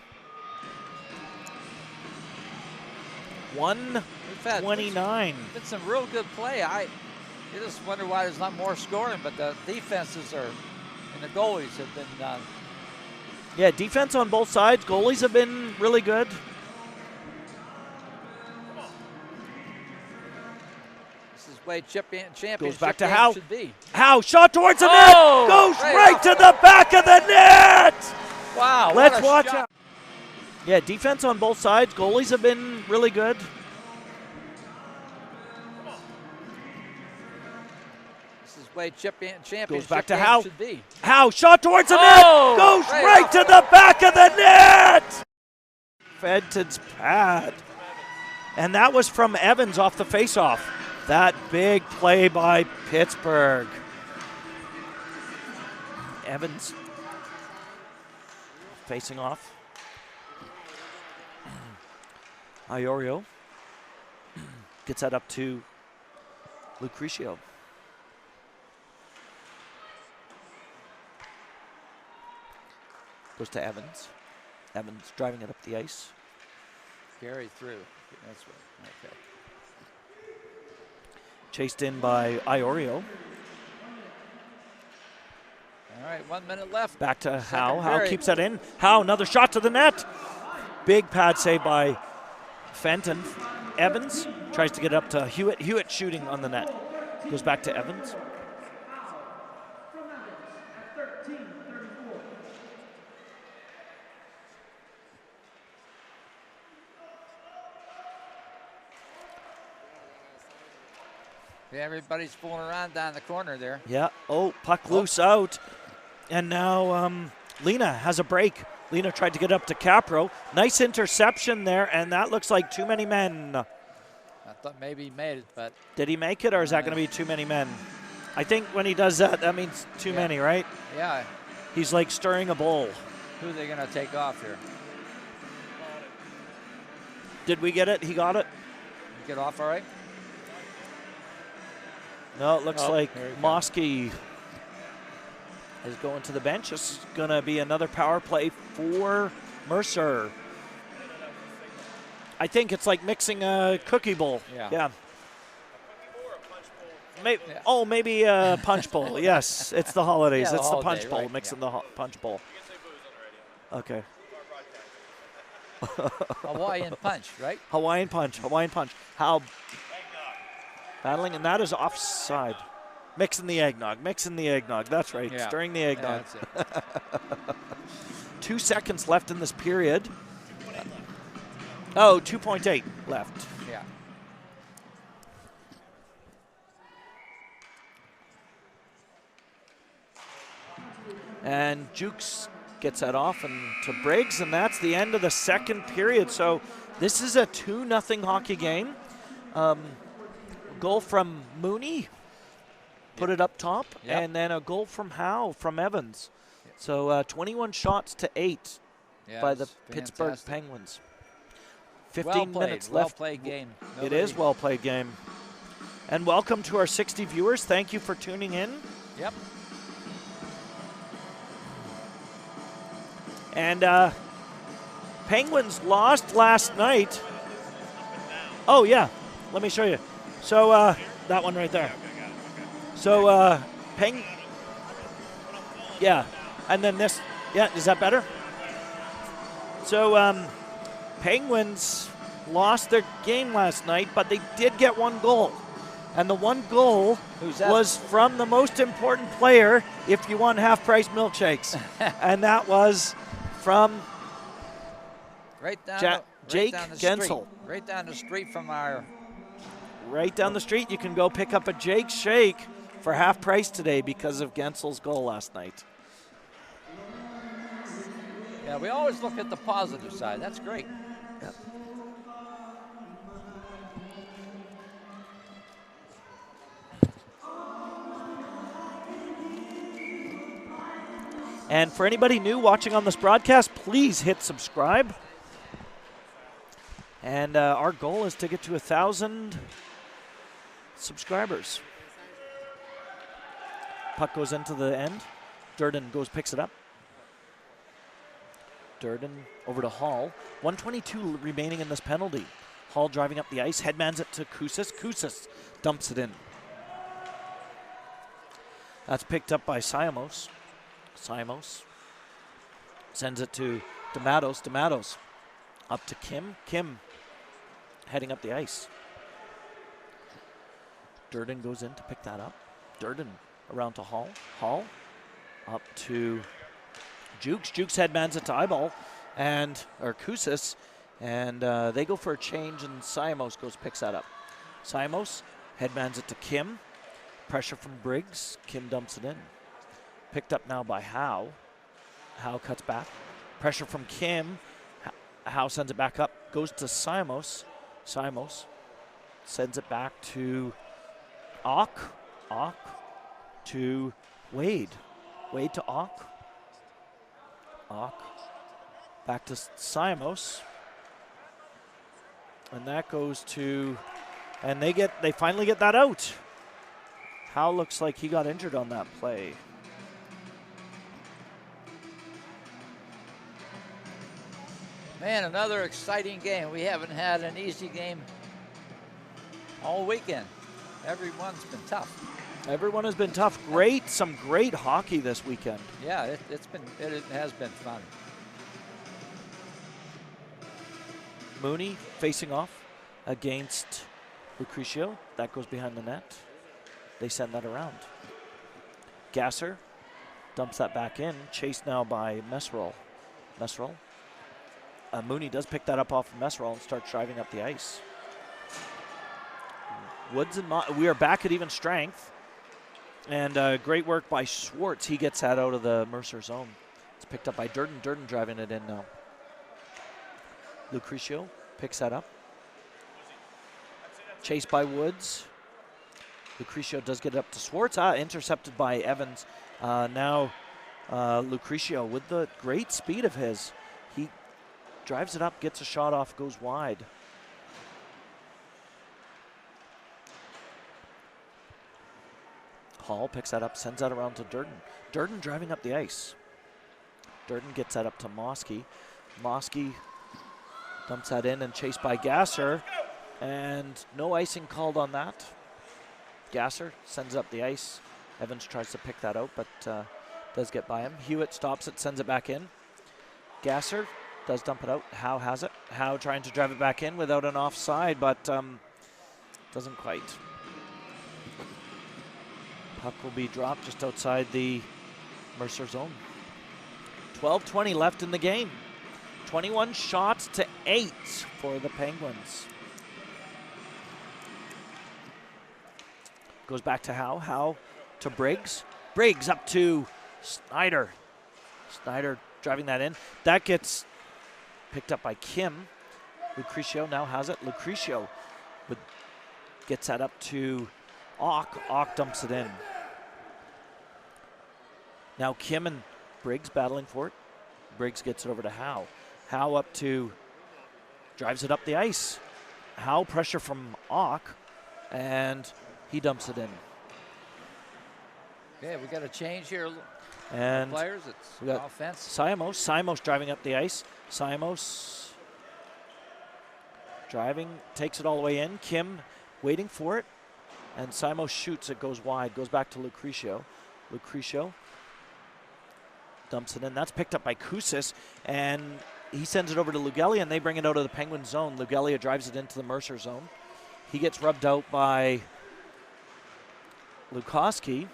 1:29. Been some real good play. You just wonder why there's not more scoring, but the defenses and the goalies have been yeah, defense on both sides. Goalies have been really good. This is way championship. Goes back to Howe. Should be. Howe shot towards the net. Goes right to the back of the net. Wow. Let's watch out. Yeah, defense on both sides. Goalies have been really good. This is way championship. Goes back to Howe. Should be. Howe shot towards the net. Goes right to the back of the net. Fenton's pad. And that was from Evans off the faceoff. That big play by Pittsburgh. Evans facing off. Iorio gets that up to Lucrecio. Goes to Evans. Evans driving it up the ice. Carried through. That's right. Okay. Chased in by Iorio. All right, 1 minute left. Back to Howe. Howe keeps that in. Howe, another shot to the net. Big pad save by Fenton. Evans tries to get up to Hewitt. Hewitt shooting on the net. Goes back to Evans. Yeah, everybody's fooling around down the corner there. Yeah. Oh, puck loose out. And now Lena has a break. Lena tried to get up to Capro. Nice interception there, and that looks like too many men. I thought maybe he made it, but... Did he make it, or is that going to be too many men? I think when he does that, that means too many, right? Yeah. He's like stirring a bowl. Who are they going to take off here? Did we get it? He got it? Get off all right? No, it looks like Mosky is going to the bench. It's going to be another power play for Mercer. I think it's like mixing a cookie bowl. Yeah. Maybe a punch bowl. Yes, it's the holidays. It's the punch bowl, mixing the punch bowl. Okay. Hawaiian punch, right? Hawaiian punch. How battling, and that is offside. Mixing the eggnog. That's right. Yeah. Stirring the eggnog. Yeah, that's it. 2 seconds left in this period. 2.8 left. Yeah. And Jukes gets that off and to Briggs, and that's the end of the second period. So this is a 2-0 hockey game. Goal from Mooney, put it up top, and then a goal from Howe from Evans. So 21 shots to 8 by the Pittsburgh Penguins. 15 minutes left. Well-played game. It is well-played game. And welcome to our 60 viewers. Thank you for tuning in. Yep. And Penguins lost last night. Oh, yeah. Let me show you. So that one right there. So, yeah, and then this, yeah, is that better? So, Penguins lost their game last night, but they did get one goal. And the one goal was from the most important player if you want half-price milkshakes. And that was from Jake Gensel. Right down the street from our... Right down the street. You can go pick up a Jake Shake for half price today because of Gensel's goal last night. Yeah, we always look at the positive side. That's great. Yep. And for anybody new watching on this broadcast, please hit subscribe. And our goal is to get to 1,000 subscribers. Puck goes into the end. Durden picks it up. Durden over to Hall. 1:22 remaining in this penalty. Hall driving up the ice, headmans it to Kusis. Kusis dumps it in. That's picked up by Simos. Simos sends it to D'Amatos. D'Amatos up to Kim. Kim heading up the ice. Durden goes in to pick that up. Durden around to Hall. Hall up to Jukes. Jukes headmans it to Eyeball or Kusis, and they go for a change, and Simos picks that up. Simos headmans it to Kim. Pressure from Briggs. Kim dumps it in. Picked up now by Howe. Howe cuts back. Pressure from Kim. Howe sends it back up. Goes to Simos. Simos sends it back to Ock. Ock to Wade. Wade to Ock. Ock back to Simos. And that goes to, and they finally get that out. Howe looks like he got injured on that play. Man, another exciting game. We haven't had an easy game all weekend. Everyone's been tough. Everyone has been tough. Some great hockey this weekend. Yeah, it has been fun. Mooney facing off against Lucrecio. That goes behind the net. They send that around. Gasser dumps that back in. Chased now by Messerol. Mooney does pick that up off of Messerol and starts driving up the ice. Woods and we are back at even strength. And great work by Schwartz. He gets that out of the Mercer zone. It's picked up by Durden. Durden driving it in now. Lucrecio picks that up. Chased by Woods. Lucrecio does get it up to Schwartz. Intercepted by Evans. Now Lucrecio with the great speed of his. He drives it up, gets a shot off, goes wide. Hall picks that up, sends that around to Durden. Durden driving up the ice. Durden gets that up to Mosky. Mosky dumps that in and chased by Gasser. And no icing called on that. Gasser sends up the ice. Evans tries to pick that out, but does get by him. Hewitt stops it, sends it back in. Gasser does dump it out. Howe has it. Howe trying to drive it back in without an offside, but doesn't quite. Puck will be dropped just outside the Mercer zone. 12:20 left in the game. 21 shots to 8 for the Penguins. Goes back to Howe. Howe to Briggs. Briggs up to Snyder. Snyder driving that in. That gets picked up by Kim. Lucrecio now has it. Lucrecio gets that up to Ock. Ock dumps it in. Now Kim and Briggs battling for it. Briggs gets it over to Howe. Howe up to, drives it up the ice. Howe pressure from Ock, and he dumps it in. Okay, we got a change here. And players, it's offense. Simos driving up the ice. Simos driving, takes it all the way in. Kim waiting for it. And Simo shoots, it goes wide, goes back to Lucrecio. Lucrecio dumps it in. That's picked up by Kousis, and he sends it over to Lugelia, and they bring it out of the Penguin zone. Lugelia drives it into the Mercer zone. He gets rubbed out by Lukoski,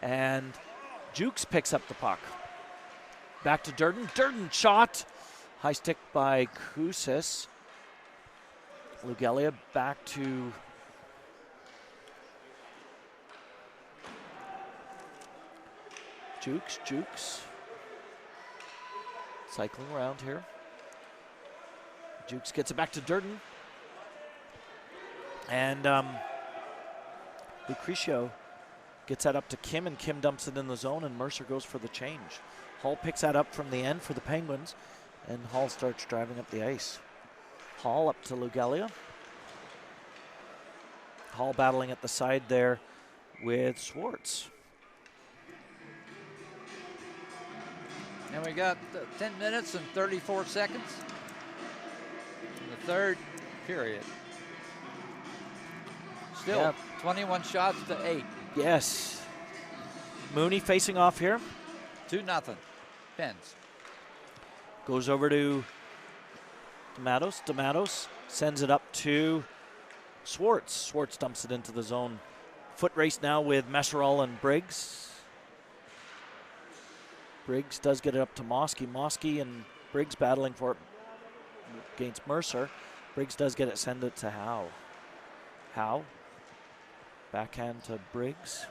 and Jukes picks up the puck. Back to Durden. Durden shot. High stick by Kousis. Lugelia back to Jukes. Cycling around here. Jukes gets it back to Durden. And Lucrecio gets that up to Kim, and Kim dumps it in the zone, and Mercer goes for the change. Hall picks that up from the end for the Penguins, and Hall starts driving up the ice. Hall up to Lugelia. Hall battling at the side there with Swartz. And we got 10 minutes and 34 seconds in the third period. Still 21 shots to 8. Yes. Mooney facing off here. 2-0. Pens. Goes over to D'Amatos. D'Amatos sends it up to Swartz. Swartz dumps it into the zone. Foot race now with Messerall and Briggs. Briggs does get it up to Mosky. Mosky and Briggs battling for it against Mercer. Briggs does get it, send it to Howe. Howe. Backhand to Briggs.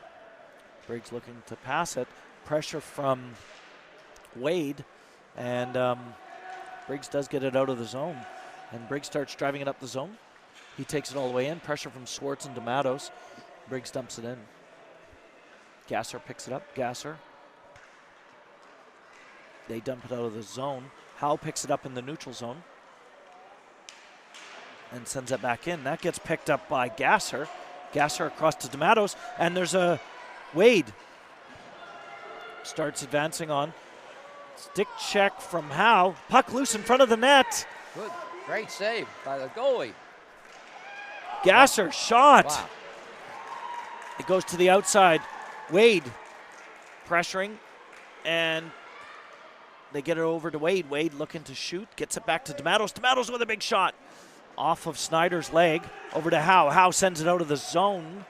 Briggs looking to pass it. Pressure from Wade. And Briggs does get it out of the zone. And Briggs starts driving it up the zone. He takes it all the way in. Pressure from Swartz and D'Amatos. Briggs dumps it in. Gasser picks it up. Gasser. They dump it out of the zone. Howe picks it up in the neutral zone and sends it back in. That gets picked up by Gasser. Gasser across to D'Amatos, and there's a Wade. Starts advancing on. Stick check from Howe. Puck loose in front of the net. Good. Great save by the goalie. Gasser shot. Wow. It goes to the outside. Wade pressuring, and they get it over to Wade. Wade looking to shoot, gets it back to D'Amatos. D'Amatos with a big shot. Off of Snyder's leg, over to Howe. Howe sends it out of the zone.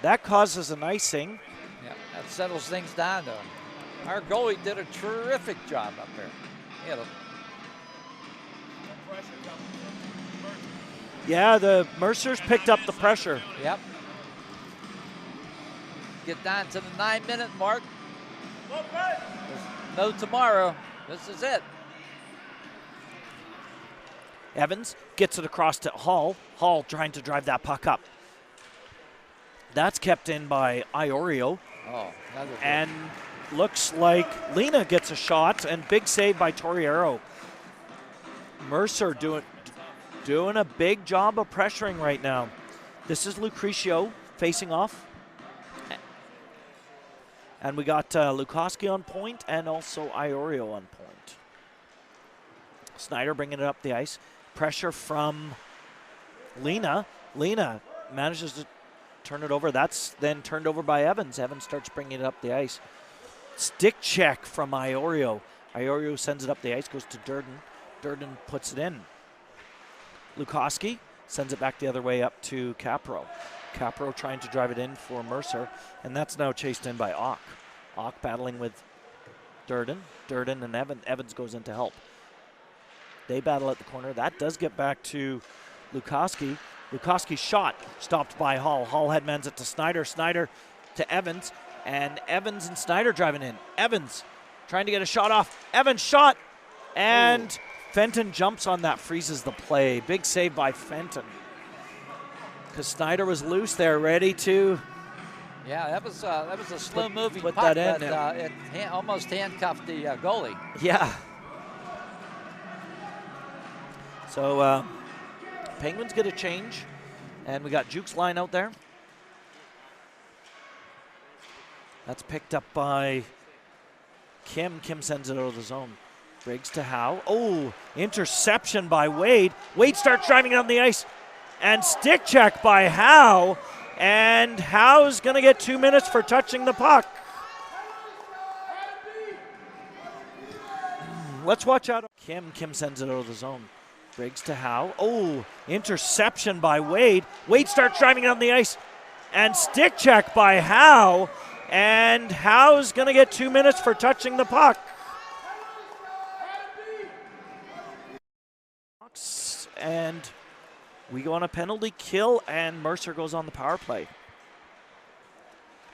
That causes an icing. Yeah, that settles things down, though. Our goalie did a terrific job up there. He had a Yeah, the Mercers picked up the pressure. Yep. Get down to the 9-minute mark. There's no tomorrow. This is it. Evans gets it across to Hall. Hall trying to drive that puck up. That's kept in by Iorio. Oh, and looks like Lena gets a shot, and big save by Torriero. Mercer doing a big job of pressuring right now. This is Lucrecio facing off. And we got Lukoski on point and also Iorio on point. Snyder bringing it up the ice. Pressure from Lena. Lena manages to turn it over. That's then turned over by Evans. Evans starts bringing it up the ice. Stick check from Iorio. Iorio sends it up the ice, goes to Durden. Durden puts it in. Lukoski sends it back the other way up to Capro. Capro trying to drive it in for Mercer, and that's now chased in by Ock. Ock battling with Durden. Durden and Evans goes in to help. They battle at the corner. That does get back to Lukoski. Lukoski's shot stopped by Hall. Hall headmans it to Snyder. Snyder to Evans. And Evans and Snyder driving in. Evans trying to get a shot off. Evans shot. And Fenton jumps on that, freezes the play. Big save by Fenton. Because Snyder was loose there, ready to. Yeah, that was a slow-moving puck that in. It almost handcuffed the goalie. Yeah. So Penguins get a change, and we got Jukes line out there. That's picked up by Kim. Kim sends it out of the zone. Briggs to Howe. Oh, interception by Wade. Wade starts driving it on the ice, and stick check by Howe, And Howe's going to get 2 minutes for touching the puck. Let's watch out. Kim sends it out of the zone. Briggs to Howe. Oh, interception by Wade. Wade starts driving it on the ice. And stick check by Howe. And Howe's going to get 2 minutes for touching the puck. And we go on a penalty kill, and Mercer goes on the power play.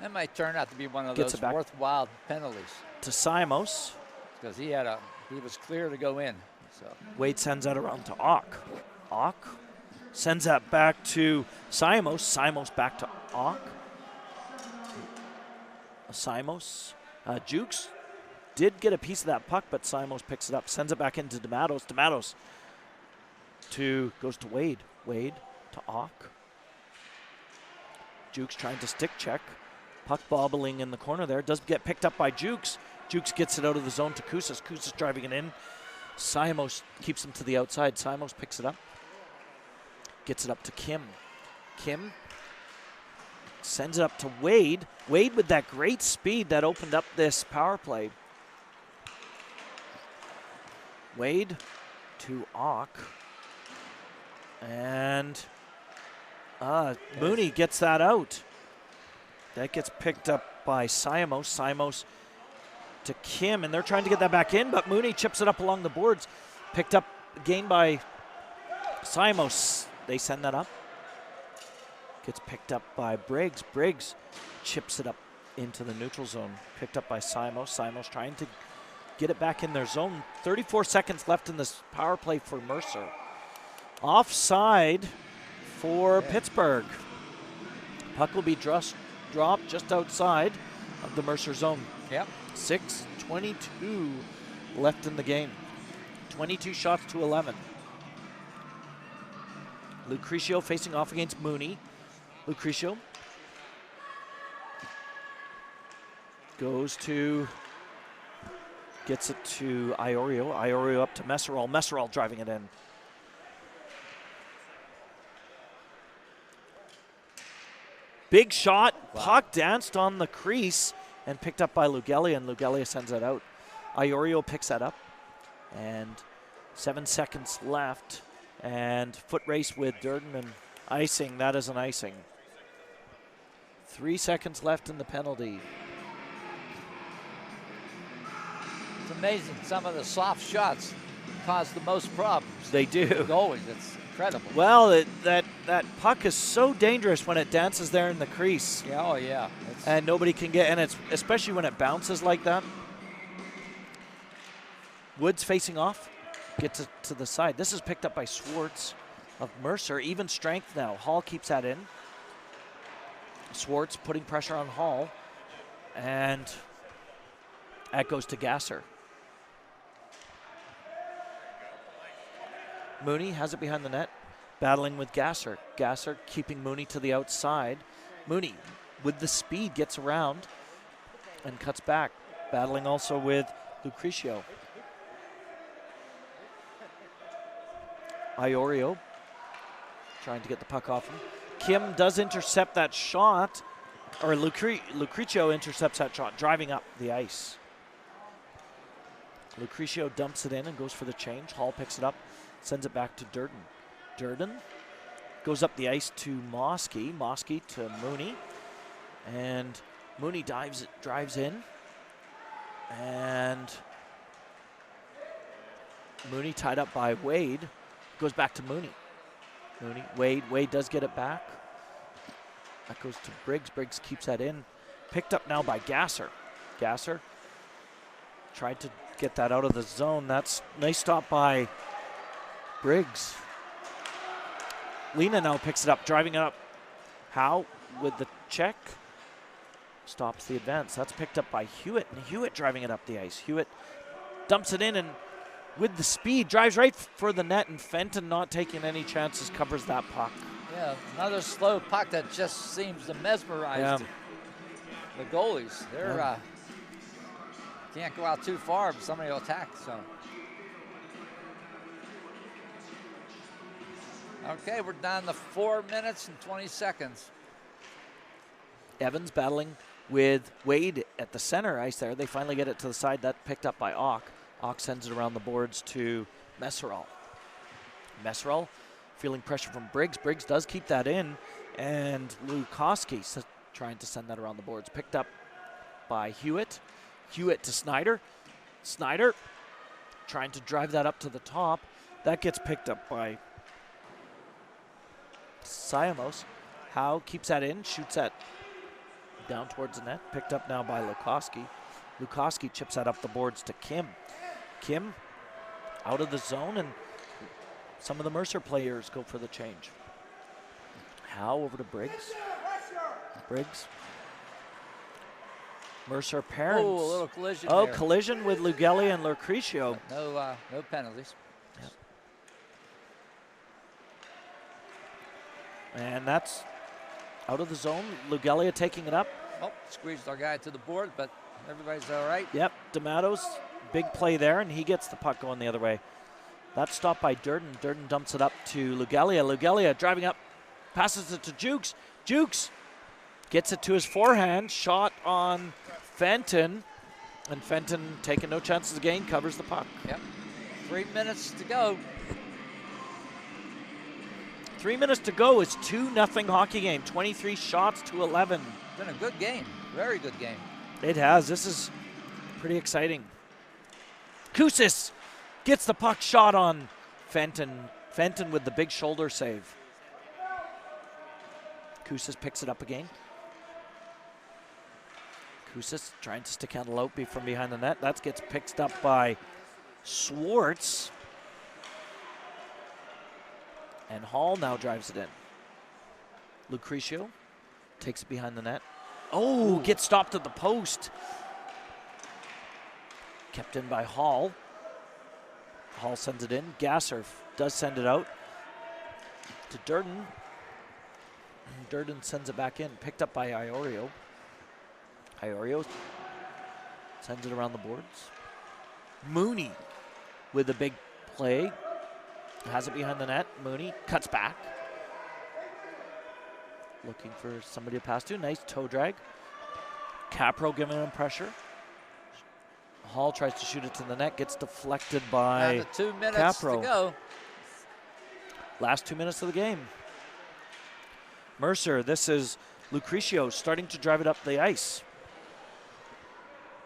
That might turn out to be one of those worthwhile penalties. To Simos. Because he was clear to go in. So Wade sends that around to Ock. Ock sends that back to Simos. Simos back to Ock. Simos. Jukes did get a piece of that puck, but Simos picks it up, sends it back into D'Amatos. D'Amatos goes to Wade. Wade to Ock. Jukes trying to stick check. Puck bobbling in the corner there. Does get picked up by Jukes. Jukes gets it out of the zone to Kousas. Kousas driving it in. Simos keeps him to the outside. Simos picks it up. Gets it up to Kim. Kim sends it up to Wade. Wade with that great speed that opened up this power play. Wade to Ock. And Mooney gets that out. That gets picked up by Simos. Simos to Kim, and they're trying to get that back in, but Mooney chips it up along the boards. Picked up again by Simos. They send that up. Gets picked up by Briggs. Briggs chips it up into the neutral zone. Picked up by Simos. Simos trying to get it back in their zone. 34 seconds left in this power play for Mercer. Offside for Pittsburgh. Puck will be dropped just outside of the Mercer zone. Yep. 6:22 left in the game. 22 shots to 11. Lucrecio facing off against Mooney. Lucrecio gets it to Iorio. Iorio up to Messerall. Messerall driving it in. Big shot. Wow. Puck danced on the crease and picked up by Lugelia, and Lugelia sends it out. Iorio picks that up, and 7 seconds left, and foot race with Durden, and icing. That is an icing. 3 seconds left in the penalty. It's amazing. Some of the soft shots cause the most problems. They do. Goalies, it's incredible. Well, that puck is so dangerous when it dances there in the crease. Yeah, oh yeah. And nobody can get, and it's especially when it bounces like that. Woods facing off, gets it to the side. This is picked up by Swartz of Mercer. Even strength now. Hall keeps that in. Swartz putting pressure on Hall, and that goes to Gasser. Mooney has it behind the net, battling with Gasser. Gasser keeping Mooney to the outside. Mooney, with the speed, gets around and cuts back, battling also with Lucrecio. Iorio trying to get the puck off him. Kim does intercept that shot, or Lucrecio intercepts that shot, driving up the ice. Lucrecio dumps it in and goes for the change. Hall picks it up, sends it back to Durden. Durden goes up the ice to Mosky. Mosky to Mooney. And Mooney drives in. And Mooney tied up by Wade. Goes back to Mooney. Wade does get it back. That goes to Briggs. Briggs keeps that in. Picked up now by Gasser. Gasser tried to get that out of the zone. That's nice stop by Briggs. Lena now picks it up, driving it up. Howe with the check. Stops the advance. That's picked up by Hewitt, and Hewitt driving it up the ice. Hewitt dumps it in, and with the speed, drives right for the net, and Fenton, not taking any chances, covers that puck. Yeah, another slow puck that just seems to mesmerize the goalies. They're can't go out too far, but somebody will attack. So, okay, we're down to 4 minutes and 20 seconds. Evans battling with Wade at the center ice there. They finally get it to the side. That picked up by Ock. Ock sends it around the boards to Messerall. Messerall feeling pressure from Briggs. Briggs does keep that in. And Lukoski trying to send that around the boards. Picked up by Hewitt. Hewitt to Snyder. Snyder trying to drive that up to the top. That gets picked up by Siamos. Howe keeps that in, shoots that down towards the net. Picked up now by Lukoski. Lukoski chips that up the boards to Kim. Kim out of the zone, and some of the Mercer players go for the change. Howe over to Briggs. Briggs. Mercer parents. Oh, a little collision Oh, there. collision with Lugelli and Lucrecio. No penalties. Yep. And that's out of the zone. Lugellia taking it up. Oh, squeezed our guy to the board, but everybody's all right. Yep, D'Amato's big play there, and he gets the puck going the other way. That's stopped by Durden. Durden dumps it up to Lugellia. Lugellia driving up, passes it to Jukes. Jukes gets it to his forehand, shot on Fenton, and Fenton taking no chances again, covers the puck. Yep, 3 minutes to go. 3 minutes to go. It's 2-0 hockey game. 23 shots to 11. Been a good game, very good game. It has. This is pretty exciting. Kousis gets the puck shot on Fenton. Fenton with the big shoulder save. Kousis picks it up again. Kousis trying to stick handle out from behind the net. That gets picked up by Swartz. And Hall now drives it in. Lucrecio takes it behind the net. Oh, gets stopped at the post. Kept in by Hall. Hall sends it in. Gasser does send it out to Durden. Durden sends it back in. Picked up by Iorio. Iorio sends it around the boards. Mooney with a big play. Has it behind the net. Mooney cuts back. Looking for somebody to pass to. Nice toe drag. Capro giving him pressure. Hall tries to shoot it to the net. Gets deflected by Down to 2 minutes Capro. to go. Last 2 minutes of the game. Mercer, this is Lucrecio starting to drive it up the ice.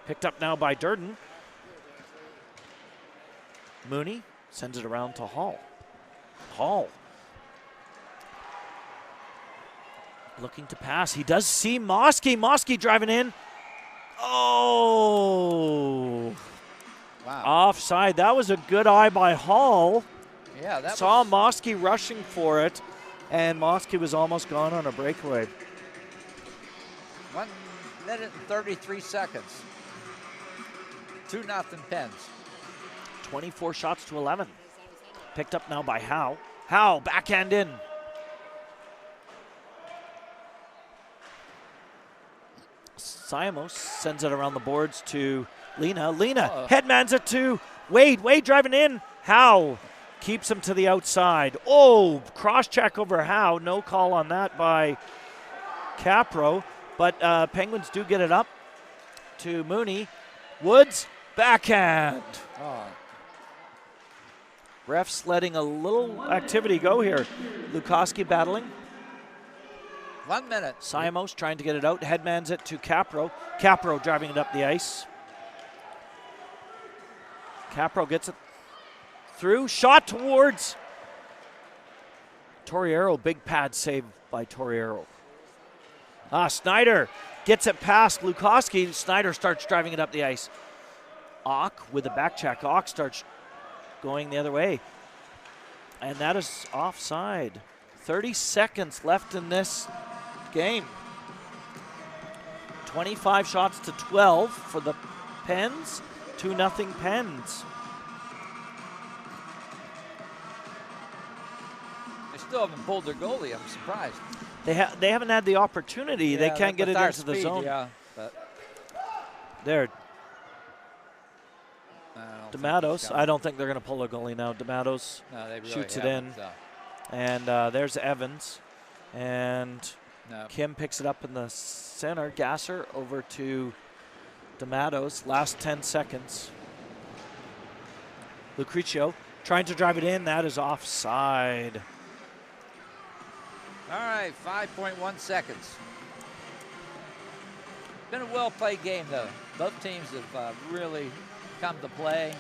Picked up now by Durden. Mooney sends it around to Hall. Hall looking to pass. He does see Mosky. Mosky driving in. Oh! Wow. Offside. That was a good eye by Hall. Yeah, that Saw was Mosky rushing for it, and Mosky was almost gone on a breakaway. 1 minute and 33 seconds. 2-0 Pens. 24 shots to 11. Picked up now by Howe. Howe, backhand in. Siamos sends it around the boards to Lena. Lena headmans it to Wade. Wade driving in. Howe keeps him to the outside. Oh, cross check over Howe. No call on that by Capro. But Penguins do get it up to Mooney. Woods, backhand. Oh. Refs letting a little activity go here. Lukoski battling. 1 minute. Siamos trying to get it out. Headmans it to Capro. Capro driving it up the ice. Capro gets it through. Shot towards Torriero. Big pad save by Torriero. Snyder gets it past Lukoski. Snyder starts driving it up the ice. Ock with a back check. Ock starts going the other way. And that is offside. 30 seconds left in this game. 25 shots to 12 for the Pens. 2-0 Pens. They still haven't pulled their goalie. I'm surprised. They haven't had the opportunity. They can't get it with our into the speed, zone. Yeah, but There, I don't think D'Amatos. it's I don't think they're going to pull a goalie now. D'Amatos no, they really shoots it haven't, in. so. And there's Evans. And No. Kim picks it up in the center. Gasser over to D'Amatos. Last 10 seconds. Lucrecio trying to drive it in. That is offside. All right, 5.1 seconds. Been a well-played game, though. Both teams have really come to play.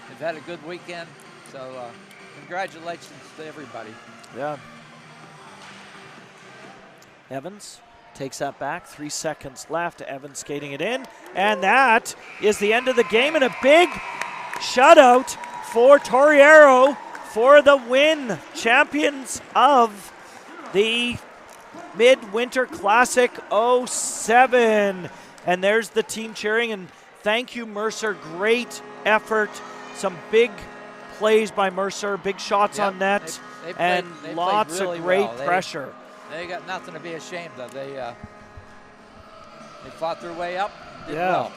They've had a good weekend, so congratulations to everybody. Yeah. Evans takes that back. 3 seconds left. Evans skating it in. And that is the end of the game, and a big shutout for Torriero for the win. Champions of the Midwinter Classic 07. And there's the team cheering. And thank you, Mercer. Great effort. Some big plays by Mercer. Big shots on net. They lots really of great pressure. They got nothing to be ashamed of. They fought their way up. Did well.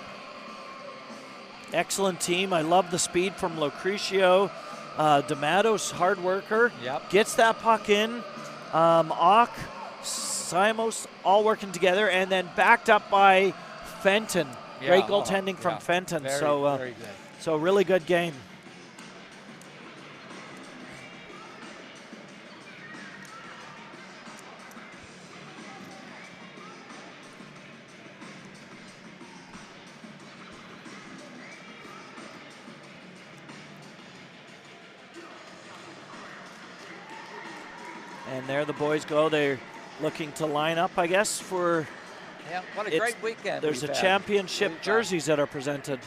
Excellent team. I love the speed from Lucrecio. D'Amatos, hard worker. Gets that puck in. Ock, Simos, all working together, and then backed up by Fenton. Great goaltending from Fenton. Very good. So really good game. And there the boys go. They're looking to line up, I guess, for... Yeah, what a great weekend. There's a championship jerseys that are presented.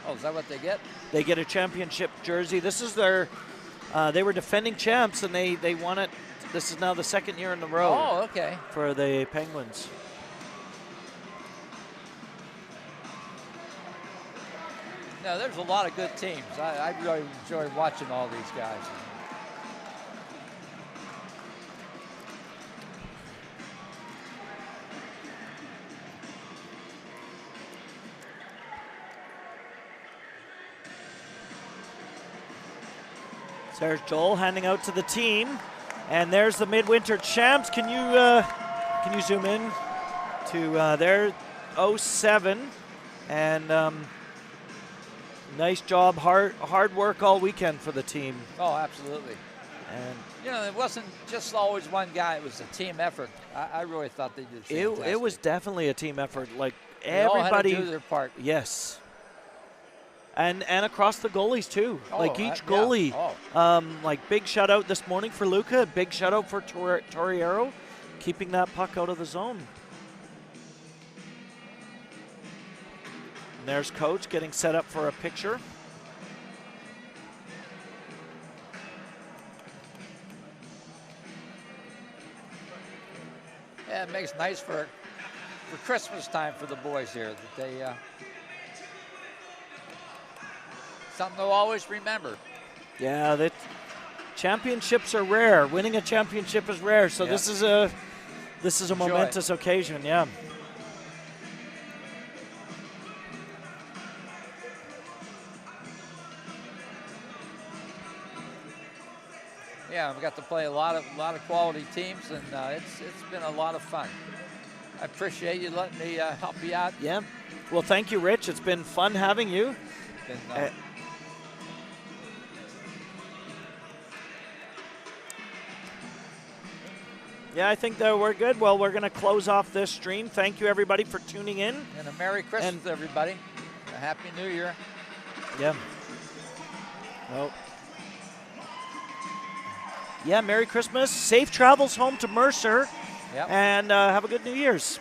Oh, is that what they get? They get a championship jersey. This is their... they were defending champs, and they won it. This is now the second year in a row. Oh, okay. For the Penguins. No, there's a lot of good teams. I really enjoy watching all these guys. There's Joel handing out to the team, and there's the Midwinter champs. Can you zoom in to their 07, and nice job, hard work all weekend for the team. Oh, absolutely. And you know, it wasn't just always one guy; it was a team effort. I really thought they did fantastic. It was definitely a team effort. Like everybody all had to do their part. Yes. And across the goalies too. Oh, like each goalie. Like big shout out this morning for Luca. Big shout out for Torriero, keeping that puck out of the zone. And there's Coach getting set up for a picture. Yeah, it makes it nice for Christmas time for the boys here that they. Something they'll always remember. Yeah, that championships are rare. Winning a championship is rare, so this is a momentous occasion. Yeah. Yeah, we got to play a lot of quality teams, and it's been a lot of fun. I appreciate you letting me help you out. Yeah. Well, thank you, Rich. It's been fun having you. Yeah, I think that we're good. Well, we're going to close off this stream. Thank you, everybody, for tuning in. And a Merry Christmas, everybody. A Happy New Year. Yeah. Well. Yeah, Merry Christmas. Safe travels home to Mercer. Yep. And have a good New Year's.